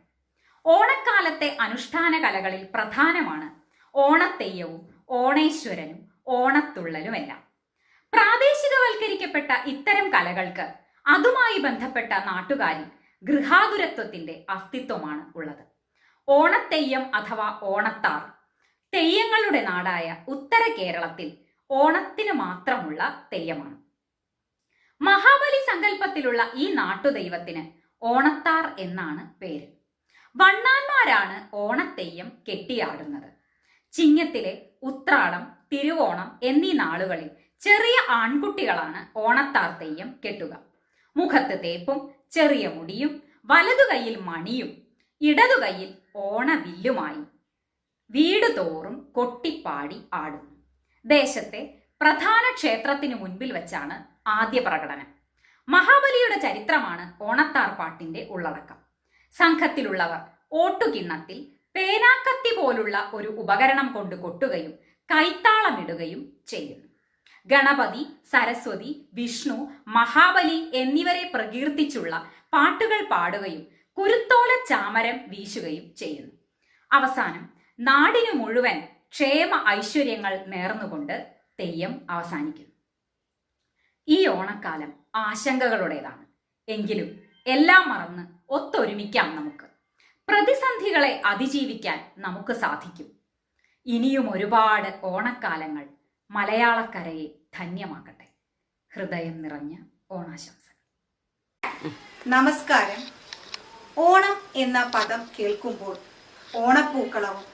ഓണക്കാലത്തെ അനുഷ്ഠാന കലകളിൽ പ്രധാനമാണ് ഓണത്തെയ്യവും ഓണേശ്വരനും ഓണത്തുള്ളലുമെല്ലാം. പ്രാദേശികവൽക്കരിക്കപ്പെട്ട ഇത്തരം കലകൾക്ക് അതുമായി ബന്ധപ്പെട്ട നാട്ടുകാരിൽ ഗൃഹാതുരത്വത്തിന്റെ അസ്തിത്വമാണ് ഉള്ളത്. ഓണത്തെയ്യം അഥവാ ഓണത്താർ തെയ്യങ്ങളുടെ നാടായ ഉത്തര കേരളത്തിൽ ഓണത്തിന് മാത്രമുള്ള തെയ്യമാണ്. മഹാബലി സങ്കല്പത്തിലുള്ള ഈ നാട്ടുദൈവത്തിന് ഓണത്താർ എന്നാണ് പേര്. വണ്ണാന്മാരാണ് ഓണത്തെയ്യം കെട്ടിയാടുന്നത്. ചിങ്ങത്തിലെ ഉത്രാടം, തിരുവോണം എന്നീ നാളുകളിൽ ചെറിയ ആൺകുട്ടികളാണ് ഓണത്താർ തെയ്യം കെട്ടുക. മുഖത്ത് തേപ്പും ചെറിയ മുടിയും വലതുകൈയിൽ മണിയും ഇടതുകൈയിൽ ഓണവില്ലുമായി വീട് തോറും കൊട്ടിപ്പാടി ആടുന്നു. ദേശത്തെ പ്രധാന ക്ഷേത്രത്തിനു മുൻപിൽ വെച്ചാണ് ആദ്യ പ്രകടനം. മഹാബലിയുടെ ചരിത്രമാണ് ഓണത്താർ പാട്ടിന്റെ ഉള്ളടക്കം. സംഘത്തിലുള്ളവർ ഓട്ടുകിണ്ണത്തിൽ പേനാക്കത്തി പോലുള്ള ഒരു ഉപകരണം കൊണ്ട് കൊട്ടുകയും കൈത്താളമിടുകയും ചെയ്യുന്നു. ഗണപതി, സരസ്വതി, വിഷ്ണു, മഹാബലി എന്നിവരെ പ്രകീർത്തിച്ചുള്ള പാട്ടുകൾ പാടുകയും കുരുത്തോല ചാമരം വീശുകയും ചെയ്യുന്നു. അവസാനം നാടിനു മുഴുവൻ ക്ഷേമ ഐശ്വര്യങ്ങൾ നേർന്നുകൊണ്ട് തെയ്യം അവസാനിക്കുന്നു. ഈ ഓണക്കാലം ആശങ്കകളുടേതാണ്. എങ്കിലും എല്ലാം മറന്ന് ഒത്തൊരുമിക്കാം നമുക്ക്. പ്രതിസന്ധികളെ അതിജീവിക്കാൻ നമുക്ക് സാധിക്കും. ഇനിയും ഒരുപാട് ഓണക്കാലങ്ങൾ മലയാളക്കരയെ ധന്യമാക്കട്ടെ. ഹൃദയം നിറഞ്ഞ ഓണാശംസകൾ. നമസ്കാരം. ഓണം എന്ന പദം കേൾക്കുമ്പോൾ ഓണപ്പൂക്കളവും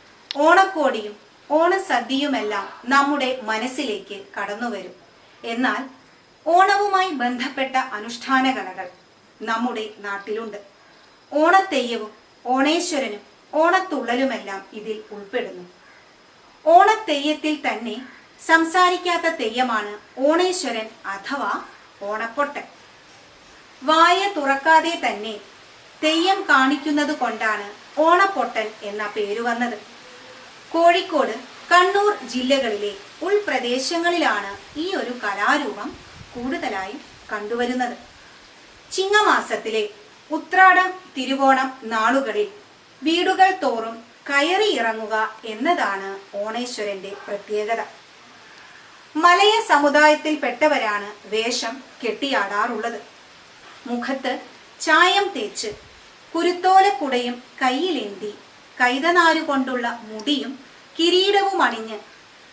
ഓണക്കോടിയും ഓണസദ്യയുമെല്ലാം നമ്മുടെ മനസ്സിലേക്ക് കടന്നുവരും. എന്നാൽ ഓണവുമായി ബന്ധപ്പെട്ട അനുഷ്ഠാന കലകൾ നമ്മുടെ നാട്ടിലുണ്ട്. ഓണത്തെയ്യവും ഓണേശ്വരനും ഓണത്തുള്ളലുമെല്ലാം ഇതിൽ ഉൾപ്പെടുന്നു. ഓണത്തെയ്യത്തിൽ തന്നെ സംസാരിക്കാത്ത തെയ്യമാണ് ഓണേശ്വരൻ അഥവാ ഓണപ്പൊട്ടൻ. വായ തുറക്കാതെ തന്നെ തെയ്യം കാണിക്കുന്നത് കൊണ്ടാണ് ഓണപ്പൊട്ടൻ എന്ന പേര് വന്നത്. കോഴിക്കോട്, കണ്ണൂർ ജില്ലകളിലെ ഉൾപ്രദേശങ്ങളിലാണ് ഈ ഒരു കലാരൂപം കൂടുതലായും കണ്ടുവരുന്നത്. ചിങ്ങമാസത്തിലെ ഉത്രാടം, തിരുവോണം നാളുകളിൽ വീടുകൾ തോറും കയറിയിറങ്ങുക എന്നതാണ് ഓണേശ്വരന്റെ പ്രത്യേകത. മലയ സമുദായത്തിൽപ്പെട്ടവരാണ് വേഷം കെട്ടിയാടാറുള്ളത്. മുഖത്ത് ചായം തേച്ച് കുരുത്തോലക്കുടയും കയ്യിലേന്തി കൈതനാരുകൊണ്ടുള്ള മുടിയും കിരീടവും അണിഞ്ഞ്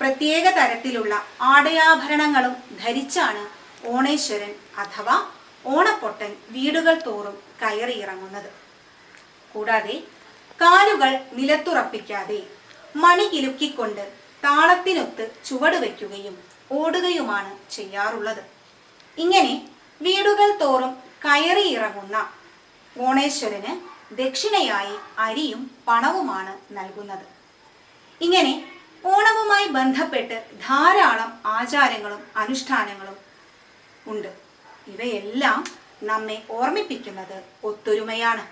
പ്രത്യേക തരത്തിലുള്ള ആടയാഭരണങ്ങളും ധരിച്ചാണ് ഓണേശ്വരൻ അഥവാ ഓണപ്പൊട്ടൻ വീടുകൾ തോറും കയറിയിറങ്ങുന്നത്. കൂടാതെ കാലുകൾ നിലത്തുറപ്പിക്കാതെ മണി കിലുക്കിക്കൊണ്ട് താളത്തിനൊത്ത് ചുവടുവെക്കുകയും ഓടുകയുമാണ് ചെയ്യാറുള്ളത്. ഇങ്ങനെ വീടുകൾ തോറും കയറിയിറങ്ങുന്ന ഓണേശ്വരന് ദക്ഷിണയായി അരിയും പണവുമാണ് നൽകുന്നത്. ഇങ്ങനെ ഓണവുമായി ബന്ധപ്പെട്ട് ധാരാളം ആചാരങ്ങളും അനുഷ്ഠാനങ്ങളും ഉണ്ട്. ഇവയെല്ലാം നമ്മെ ഓർമ്മിപ്പിക്കുന്നത് ഒത്തൊരുമയാണ്.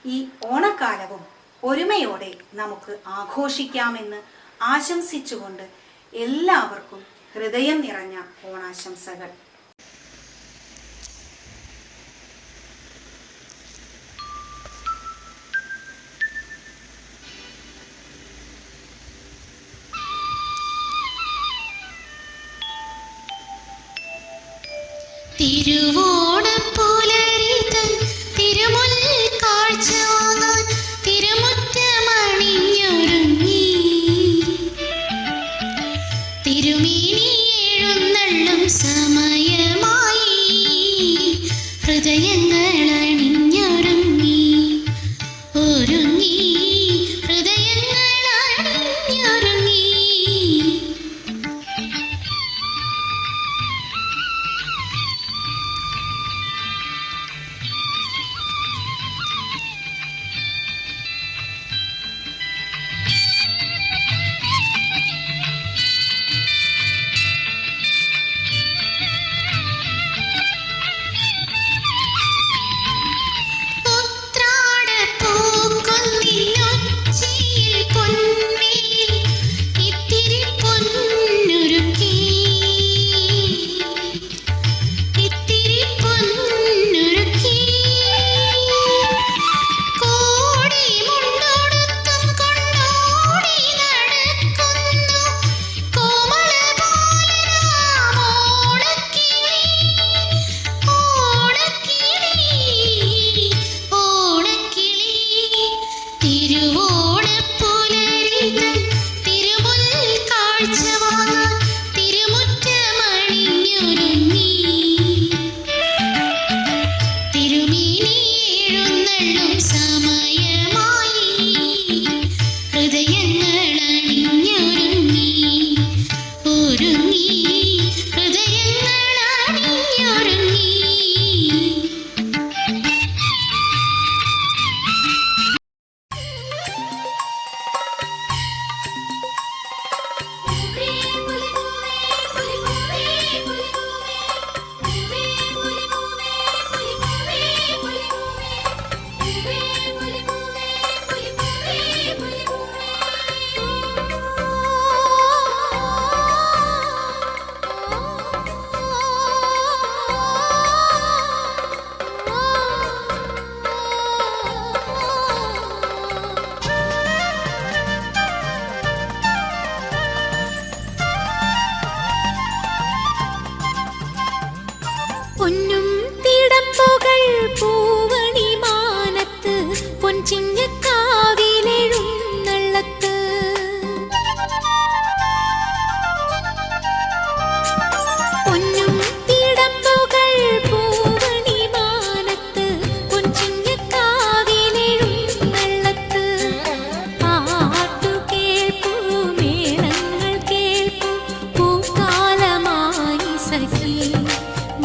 ഈ ഓണക്കാലവും ഒരുമയോടെ നമുക്ക് ആഘോഷിക്കാമെന്ന് ആശംസിച്ചുകൊണ്ട് എല്ലാവർക്കും ഹൃദയം നിറഞ്ഞ ഓണാശംസകൾ. തിരുവോണപ്പുലരിതൻ തിരുമുൽ കാഴ്ച വാങ്ങാൻ തിരുമുറ്റമണിഞ്ഞൊരുങ്ങി തിരുമേനി എഴുന്നള്ളും സമയമായി ഹൃദയങ്ങൾ അണിഞ്ഞൊരുങ്ങി ഒരുങ്ങി ഹൃദയങ്ങൾ അണിഞ്ഞൊരുങ്ങി.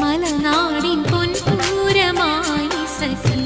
മലനാടിൻ പൊൻപൂരമായി സഖി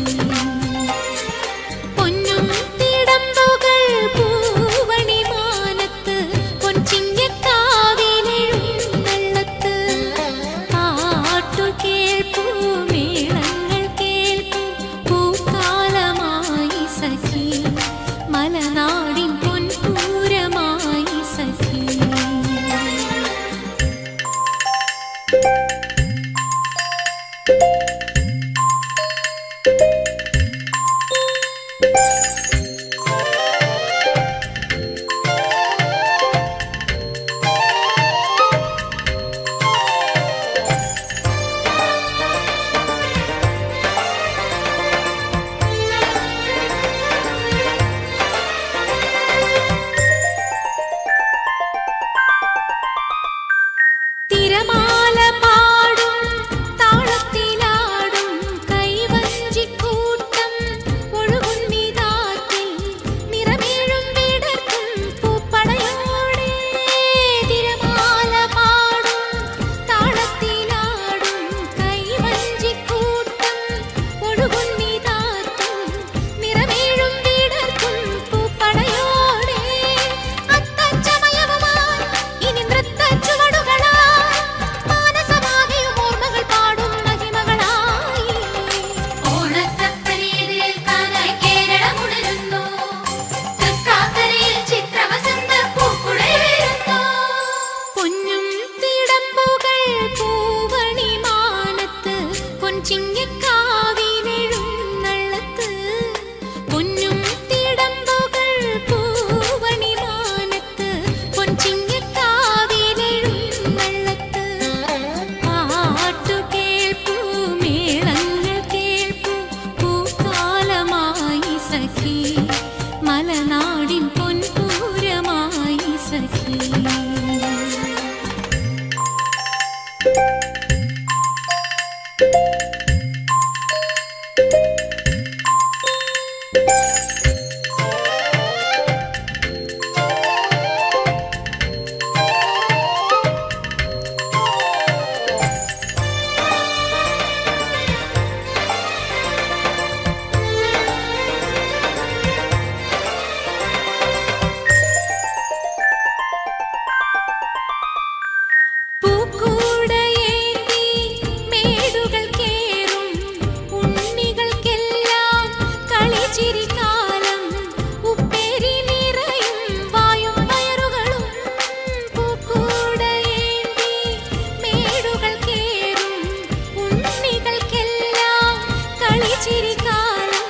ചിരിക്കാലം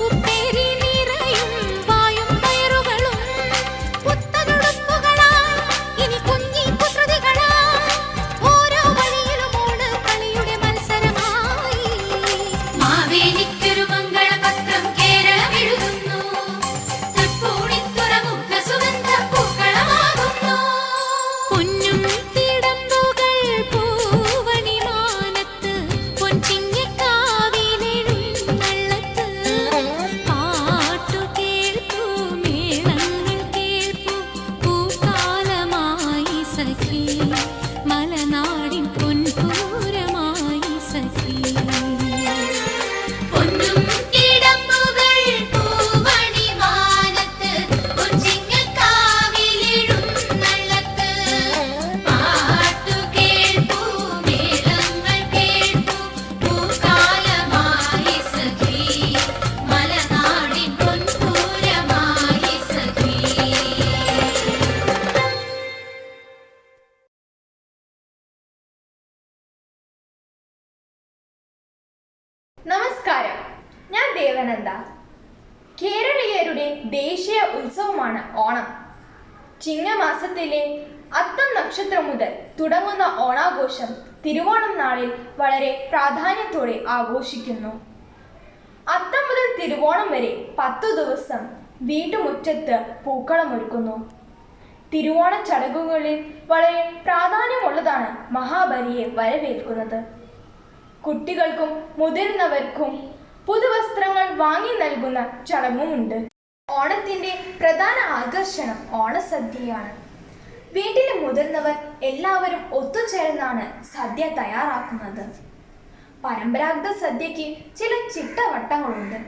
ഉപ്പേരി നിറയും വായും പയറുകളും പുത്തനുടുപ്പുകളാ ഇനി കുഞ്ഞി കുസൃതികളാ ഓരോ വഴിയിലും ഓണ് കളിയുടെ മത്സരമായി മാവേലിക്കൊരു മംഗളപത്രം കേരളം എഴുതുന്നു തൃപ്പൂണിത്തുറ മുഖ സുഗന്ധ പൂക്കളമാകുന്നു പൊന്നും തിടമ്പുകൾ പൂവണിമാനത്ത് പൊൻചിങ്ങക്കാവിലെഴുന്നള്ളത്ത് പാട്ടു കേൾപ്പൂ മേളങ്ങൾ കേൾപ്പൂ പൂക്കാലമായി സഖി മലനാടിൻ പൊൻപൂരമായി സഖി പൊന്നും തിടമ്പുകൾ പൂവണിമാനത്ത് പൊൻചിങ്ങക്കാവിലെഴുന്നള്ളത്ത് പാട്ടു കേൾപ്പൂ മേളങ്ങൾ കേൾപ്പൂ പൂക്കാലമായി സഖി മലനാടിൻ പൊൻപൂരമായി സഖി. നമസ്കാരം, ഞാൻ ദേവനന്ദ. കേരളീയരുടെ ദേശീയ ഉത്സവമാണ് ഓണം. ചിങ്ങമാസത്തിലെ അത്തം നക്ഷത്രം മുതൽ തുടങ്ങുന്ന ഓണാഘോഷം തിരുവോണം നാളിൽ വളരെ പ്രാധാന്യത്തോടെ ആഘോഷിക്കുന്നു. അത്തം മുതൽ തിരുവോണം വരെ 10 ദിവസം വീട്ടുമുറ്റത്ത് പൂക്കളമൊരുക്കുന്നു. തിരുവോണ ചടങ്ങുകളിൽ വളരെ പ്രാധാന്യമുള്ളതാണ് മഹാബലിയെ വരവേൽക്കുന്നത്. കുട്ടികൾക്കും മുതിർന്നവർക്കും പുതുവസ്ത്രങ്ങൾ വാങ്ങി നൽകുന്ന ചടങ്ങുമുണ്ട്. ഓണത്തിന്റെ പ്രധാന ആകർഷണം ഓണസദ്യയാണ്. വീട്ടിലെ മുതിർന്നവർ എല്ലാവരും ഒത്തുചേർന്നാണ് സദ്യ തയ്യാറാക്കുന്നത്. പരമ്പരാഗത സദ്യക്ക് ചില ചിട്ടവട്ടങ്ങളുണ്ട്.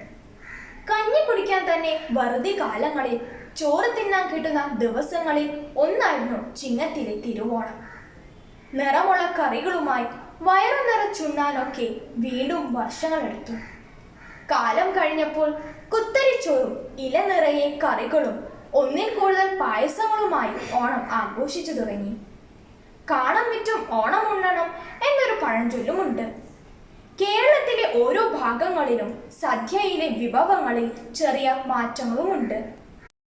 കഞ്ഞി കുടിക്കാൻ തന്നെ വറുതി കാലങ്ങളിൽ ചോറ് തിന്നാൻ കിട്ടുന്ന ദിവസങ്ങളിൽ ഒന്നായിരുന്നു ചിങ്ങത്തിലെ തിരുവോണം. നിറമുള്ള കറികളുമായി വയറു നിറച്ചുണ്ണാനൊക്കെ വീണ്ടും വർഷങ്ങളെടുത്തു. കാലം കഴിഞ്ഞപ്പോൾ കുത്തരിച്ചോറും ഇല നിറയെ കറികളും ഒന്നിൽ കൂടുതൽ പായസങ്ങളുമായി ഓണം ആഘോഷിച്ചു തുടങ്ങി. കാണം വിറ്റും ഓണം ഉണ്ണണം എന്നൊരു പഴഞ്ചൊല്ലുമുണ്ട്. കേരളത്തിലെ ഓരോ ഭാഗങ്ങളിലും സദ്യയിലെ വിഭവങ്ങളിൽ ചെറിയ മാറ്റങ്ങളുമുണ്ട്.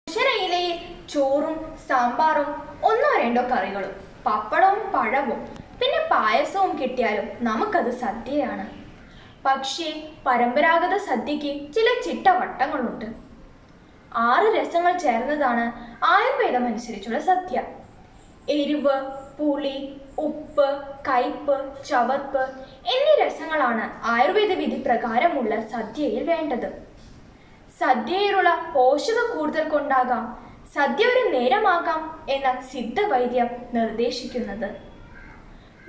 ഭക്ഷണയിലയിൽ ചോറും സാമ്പാറും 1-2 കറികളും പപ്പടവും പഴവും പിന്നെ പായസവും കിട്ടിയാലും നമുക്കത് സദ്യയാണ്. പക്ഷേ പരമ്പരാഗത സദ്യക്ക് ചില ചിട്ടവട്ടങ്ങളുണ്ട്. 6 രസങ്ങൾ ചേർന്നതാണ് ആയുർവേദം അനുസരിച്ചുള്ള സദ്യ. എരിവ്, പുളി, ഉപ്പ്, കയ്പ്, ചവർപ്പ് എന്നീ രസങ്ങളാണ് ആയുർവേദ വിധി പ്രകാരമുള്ള സദ്യയിൽ വേണ്ടത്. സദ്യയിലുള്ള പോഷക കൂടുതൽ കൊണ്ടാകാം സദ്യ ഒരു നേരമാകാം എന്ന സിദ്ധവൈദ്യം നിർദ്ദേശിക്കുന്നത്.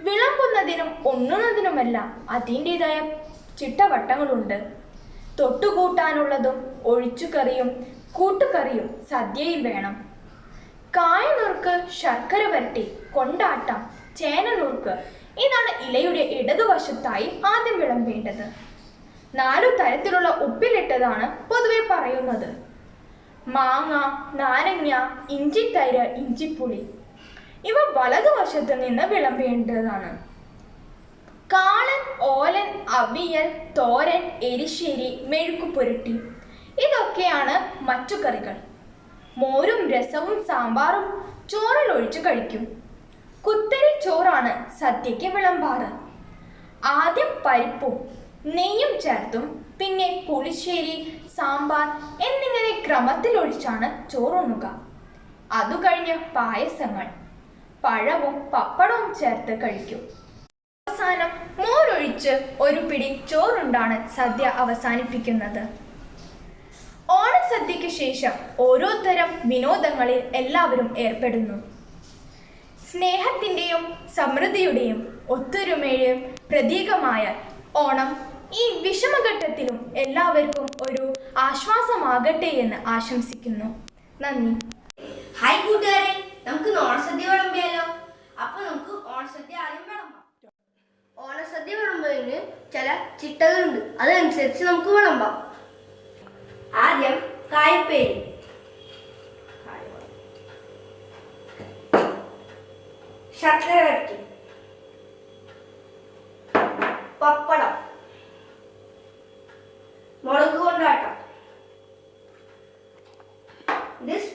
വിളമ്പുന്നതിനും ഉണ്ണുന്നതിനുമെല്ലാം അതിൻ്റെതായ ചിട്ടവട്ടങ്ങളുണ്ട്. തൊട്ടുകൂട്ടാനുള്ളതും ഒഴിച്ചുകറിയും കൂട്ടുകറിയും സദ്യയിൽ വേണം. കായനുറുക്ക്, ശർക്കര വരട്ടി, കൊണ്ടാട്ടം, ചേനനുറുക്ക് ഇതാണ് ഇലയുടെ ഇടതുവശത്തായി ആദ്യം വിളമ്പേണ്ടത്. 4 തരത്തിലുള്ള ഉപ്പിലിട്ടതാണ് പൊതുവെ പറയുന്നത്. മാങ്ങ, നാരങ്ങ, ഇഞ്ചിത്തൈര്, ഇഞ്ചിപ്പുളി ഇവ വലതുവശത്ത് നിന്ന് വിളമ്പേണ്ടതാണ്. കാളൻ, ഓലൻ, അവിയൽ, തോരൻ, എരിശ്ശേരി, മെഴുക്കുപുരട്ടി ഇതൊക്കെയാണ് മറ്റു കറികൾ. മോരും രസവും സാമ്പാറും ചോറിൽ ഒഴിച്ചു കഴിക്കും. കുത്തരി ചോറാണ് സദ്യയ്ക്ക് വിളമ്പാറ്. ആദ്യം പരിപ്പും നെയ്യും ചേർത്തും പിന്നെ പുളിശ്ശേരി, സാമ്പാർ എന്നിങ്ങനെ ക്രമത്തിലൊഴിച്ചാണ് ചോറുണ്ണുക. അതു കഴിഞ്ഞ് പായസങ്ങൾ, പഴവും പപ്പടവും ചേർത്ത് കഴിക്കും. അവസാനം മോരൊഴിച്ച് ഒരു പിടി ചോറുണ്ടാണ് സദ്യ അവസാനിപ്പിക്കുന്നത്. ഓണസദ്യയ്ക്ക് ശേഷം ഓരോ തരം വിനോദങ്ങളിൽ എല്ലാവരും ഏർപ്പെടുന്നു. സ്നേഹത്തിൻ്റെയും സമൃദ്ധിയുടെയും ഒത്തൊരുമയുടെയും പ്രതീകമായ ഓണം ഈ വിഷമഘട്ടത്തിലും എല്ലാവർക്കും ഒരു ആശ്വാസമാകട്ടെ എന്ന് ആശംസിക്കുന്നു. നന്ദി. ഹായ് കൂട്ടുകാരെ, നമുക്ക് ഓണസദ്യ വിളമ്പിയാലോ? അപ്പൊ നമുക്ക് ഓണസദ്യ ആദ്യം വിളമ്പാം. ഓണസദ്യ വിളമ്പുന്നതിന് ചില ചിട്ടകളുണ്ട്, അതനുസരിച്ച് നമുക്ക് വിളമ്പാം. ആദ്യം കായ്പേരി, ശർക്കര വരട്ടി, പപ്പടം,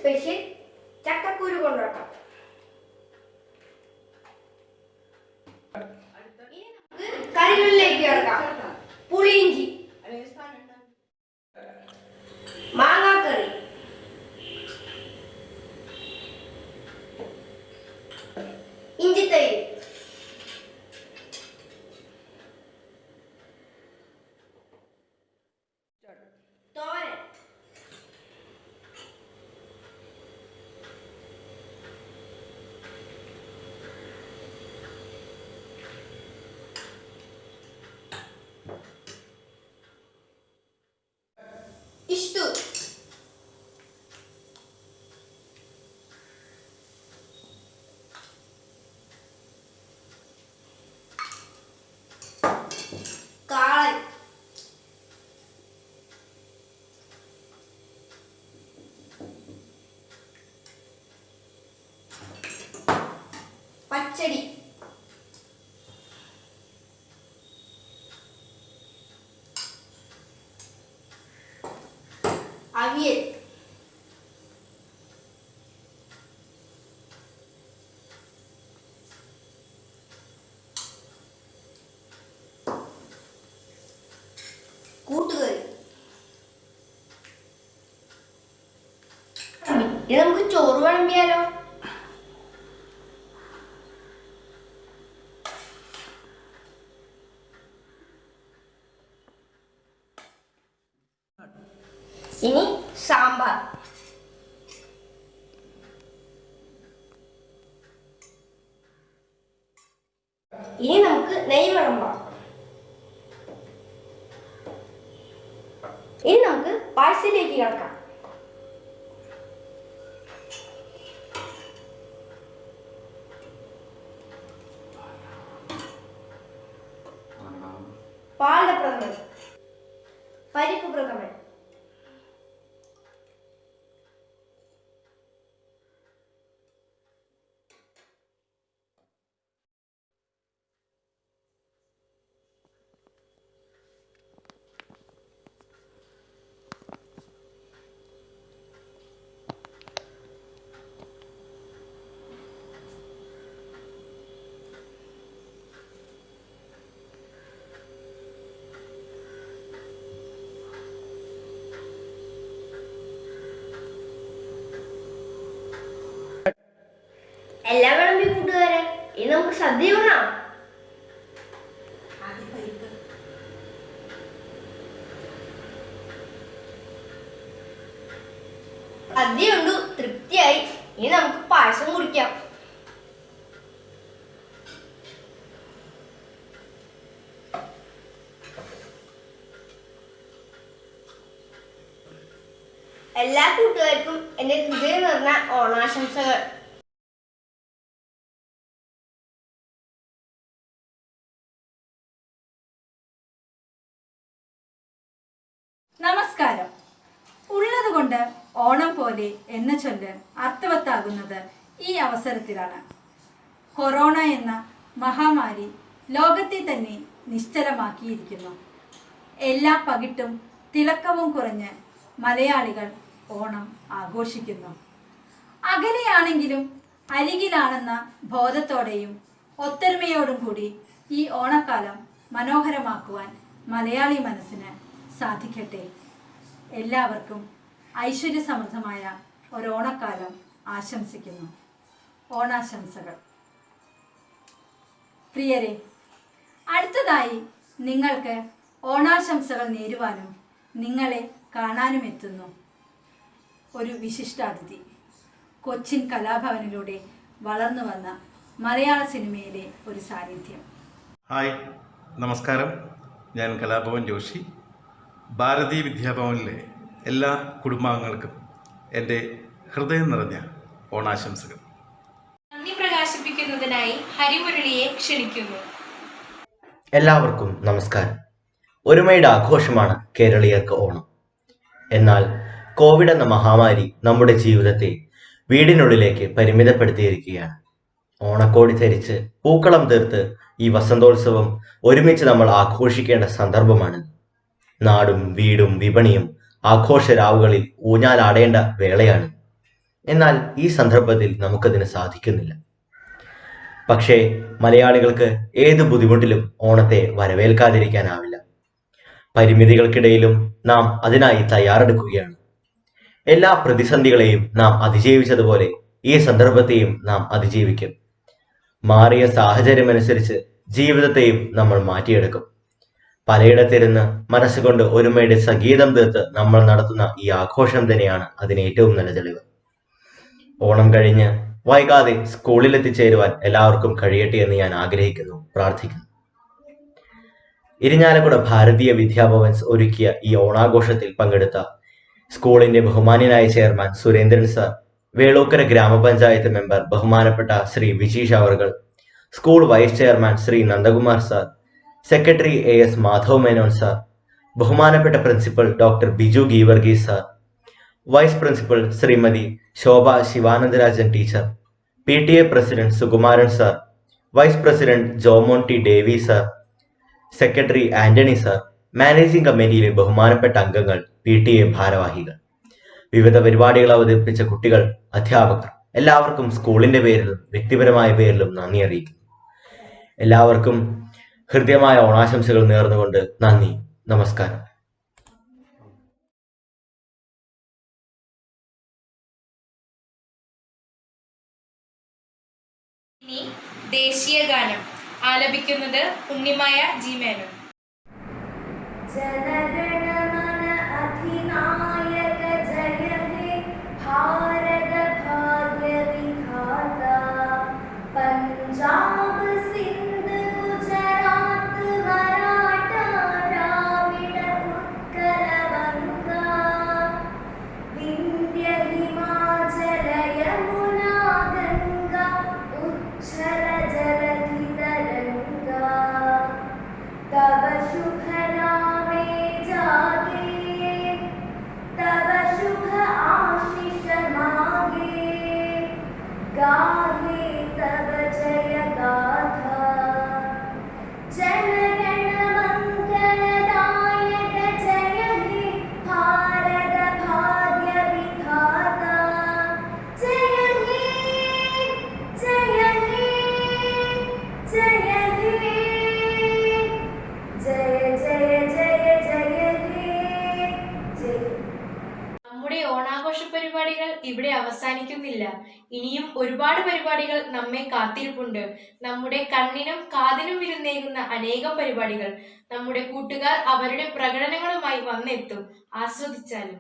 സ്പെഷ്യൽ ചക്കക്കുരു കൊണ്ടോട്ടം. ഇനി നമുക്ക് കറികളിലേക്ക് കിടക്കാം. പുളിയിഞ്ചി, മാങ്ങാക്കറി, ഇഞ്ചിത്തൈര്, തോരൻ, ഇഷ്ടു, കാളൻ, പച്ചടി, അവിയൽ, കൂട്ടുകറി. ഇത് നമുക്ക് ചോറ് വിളമ്പിയാലോ? ഇനി സാമ്പാർ. ഇനി നമുക്ക് നെയ്യ് വിളമ്പാം. ഇനി നമുക്ക് പായസത്തിലേക്ക് കിടക്കാം. പാലട പ്രഥമൻ, പരിപ്പ് പ്രഥമൻ, എല്ലാം വിളമ്പി കൂട്ടുകാരെ. ഇനി നമുക്ക് സദ്യ ഉണ്ണാം. സദ്യ ഉണ്ടു, തൃപ്തിയായി. ഇനി നമുക്ക് പായസം കുടിക്കാം. എല്ലാ കൂട്ടുകാർക്കും എന്റെ ഹൃദയം നിറഞ്ഞ ഓണാശംസകൾ. നമസ്കാരം. ഉള്ളതുകൊണ്ട് ഓണം പോലെ എന്ന ചൊല്ല് അർത്ഥവത്താകുന്നത് ഈ അവസരത്തിലാണ്. കൊറോണ എന്ന മഹാമാരി ലോകത്തെ തന്നെ നിശ്ചലമാക്കിയിരിക്കുന്നു. എല്ലാ പകിട്ടും തിളക്കവും കുറഞ്ഞ് മലയാളികൾ ഓണം ആഘോഷിക്കുന്നു. അകലെയാണെങ്കിലും അരികിലാണെന്ന ബോധത്തോടെയും ഒത്തൊരുമയോടും കൂടി ഈ ഓണക്കാലം മനോഹരമാക്കുവാൻ മലയാളി മനസ്സിന് സാധിക്കട്ടെ. എല്ലാവർക്കും ഐശ്വര്യസമൃദ്ധമായ ഒരോണക്കാലം ആശംസിക്കുന്നു. ഓണാശംസകൾ. പ്രിയരെ, അടുത്തതായി നിങ്ങൾക്ക് ഓണാശംസകൾ നേരുവാനും നിങ്ങളെ കാണാനും എത്തുന്നു ഒരു വിശിഷ്ടാതിഥി. കൊച്ചിൻ കലാഭവനിലൂടെ വളർന്നു വന്ന മലയാള സിനിമയിലെ ഒരു സാന്നിധ്യം. ഹായ്, നമസ്കാരം. ഞാൻ കലാഭവൻ ജോഷി. ഭാരതീയ വിദ്യാഭവനിലെ എല്ലാ കുടുംബാംഗങ്ങൾക്കും എൻ്റെ ഹൃദയം നിറഞ്ഞ ഓണാശംസകൾ. നന്ദി പ്രകാശിപ്പിക്കുന്നതിനായി ഹരിമുരളിയെ ക്ഷണിക്കുന്നു. എല്ലാവർക്കും നമസ്കാരം. ഒരുമയുടെ ആഘോഷമാണ് കേരളീയർക്ക് ഓണം. എന്നാൽ കോവിഡ് എന്ന മഹാമാരി നമ്മുടെ ജീവിതത്തെ വീടിനുള്ളിലേക്ക് പരിമിതപ്പെടുത്തിയിരിക്കുകയാണ്. ഓണക്കോടി ധരിച്ച് പൂക്കളം തീർത്ത് ഈ വസന്തോത്സവം ഒരുമിച്ച് നമ്മൾ ആഘോഷിക്കേണ്ട സന്ദർഭമാണ്. നാടും വീടും വിപണിയും ആഘോഷരാവുകളിൽ ഊഞ്ഞാലാടേണ്ട വേളയാണ്. എന്നാൽ ഈ സന്ദർഭത്തിൽ നമുക്കതിന് സാധിക്കുന്നില്ല. പക്ഷേ മലയാളികൾക്ക് ഏത് ബുദ്ധിമുട്ടിലും ഓണത്തെ വരവേൽക്കാതിരിക്കാനാവില്ല. പരിമിതികൾക്കിടയിലും നാം അതിനായി തയ്യാറെടുക്കുകയാണ്. എല്ലാ പ്രതിസന്ധികളെയും നാം അതിജീവിച്ചതുപോലെ ഈ സന്ദർഭത്തെയും നാം അതിജീവിക്കും. മാറിയ സാഹചര്യമനുസരിച്ച് ജീവിതത്തെയും നമ്മൾ മാറ്റിയെടുക്കും. പലയിടത്തിരുന്ന് മനസ്സുകൊണ്ട് ഒരുമയുടെ സംഗീതം തീർത്ത് നമ്മൾ നടത്തുന്ന ഈ ആഘോഷം തന്നെയാണ് അതിന് ഏറ്റവും നല്ല തെളിവ്. ഓണം കഴിഞ്ഞ് വൈകാതെ സ്കൂളിലെത്തിച്ചേരുവാൻ എല്ലാവർക്കും കഴിയട്ടെ എന്ന് ഞാൻ ആഗ്രഹിക്കുന്നു, പ്രാർത്ഥിക്കുന്നു. ഇരിഞ്ഞാലക്കുട ഭാരതീയ വിദ്യാഭവൻസ് ഒരുക്കിയ ഈ ഓണാഘോഷത്തിൽ പങ്കെടുത്ത സ്കൂളിന്റെ ബഹുമാന്യനായ ചെയർമാൻ സുരേന്ദ്രൻ സാർ, വേളൂക്കര ഗ്രാമപഞ്ചായത്ത് മെമ്പർ ബഹുമാനപ്പെട്ട ശ്രീ വിജീഷ് അവർകൾ, school vice chairman Shri Nandakumar sir, secretary AS Madhav Menon sir, ബഹുമാനപ്പെട്ട principal doctor Biju Geevarghese sir, vice principal Shrimati Shobha Shivanandarajan teacher, PTA president Sukumaran sir, vice president Jomon T Davy sir, secretary Antony sir, managing കമ്മിറ്റിയിലെ ബഹുമാനപ്പെട്ട അംഗങ്ങൾ, PTA ഭാരവാഹികൾ, വിവിധ പരിപാടികൾ അവതരിപ്പിച്ച കുട്ടികൾ, അധ്യാപകർ, എല്ലാവർക്കും സ്കൂളിന്റെ പേരിലും വ്യക്തിപരമായ പേരിലും നന്ദി അറിയിക്കുന്നു. എല്ലാവർക്കും ഹൃദ്യമായ ഓണാശംസകൾ നേർന്നുകൊണ്ട് നന്ദി, നമസ്കാരം. ഇനി ദേശീയ ഗാനം ആലപിക്കുന്നത് ഉണ്ണിമായ ജി മേനോൻ. जनगणमन अधिनायक जय हे भारत भाग्य विधाता पंजाब सिंध गुजरात मराठा द्राविड उत्कल बंगा विंध्य हिमाचल यमुना गंगा उच्छल जलधि तरंगा तव शुभ नामे जागे तव शुभ आशीष मागे गाहे तव जय गाथा जनगण मंगलदायक जय हे भारत भाग्य विधाता जय हे जय हे जय हे जय जय जय जय हे जय. നമ്മുടെ ഓണാഘോഷ പരിപാടികൾ ഇവിടെ അവസാനിക്കുന്നില്ല. ഇനിയും ഒരുപാട് പരിപാടികൾ നമ്മെ കാത്തിരിപ്പുണ്ട്. നമ്മുടെ കണ്ണിനും കാതിനും വിരുന്നേകുന്ന അനേകം പരിപാടികൾ. നമ്മുടെ കൂട്ടുകാർ അവരുടെ പ്രകടനങ്ങളുമായി വന്നെത്തും. ആസ്വദിച്ചാലും.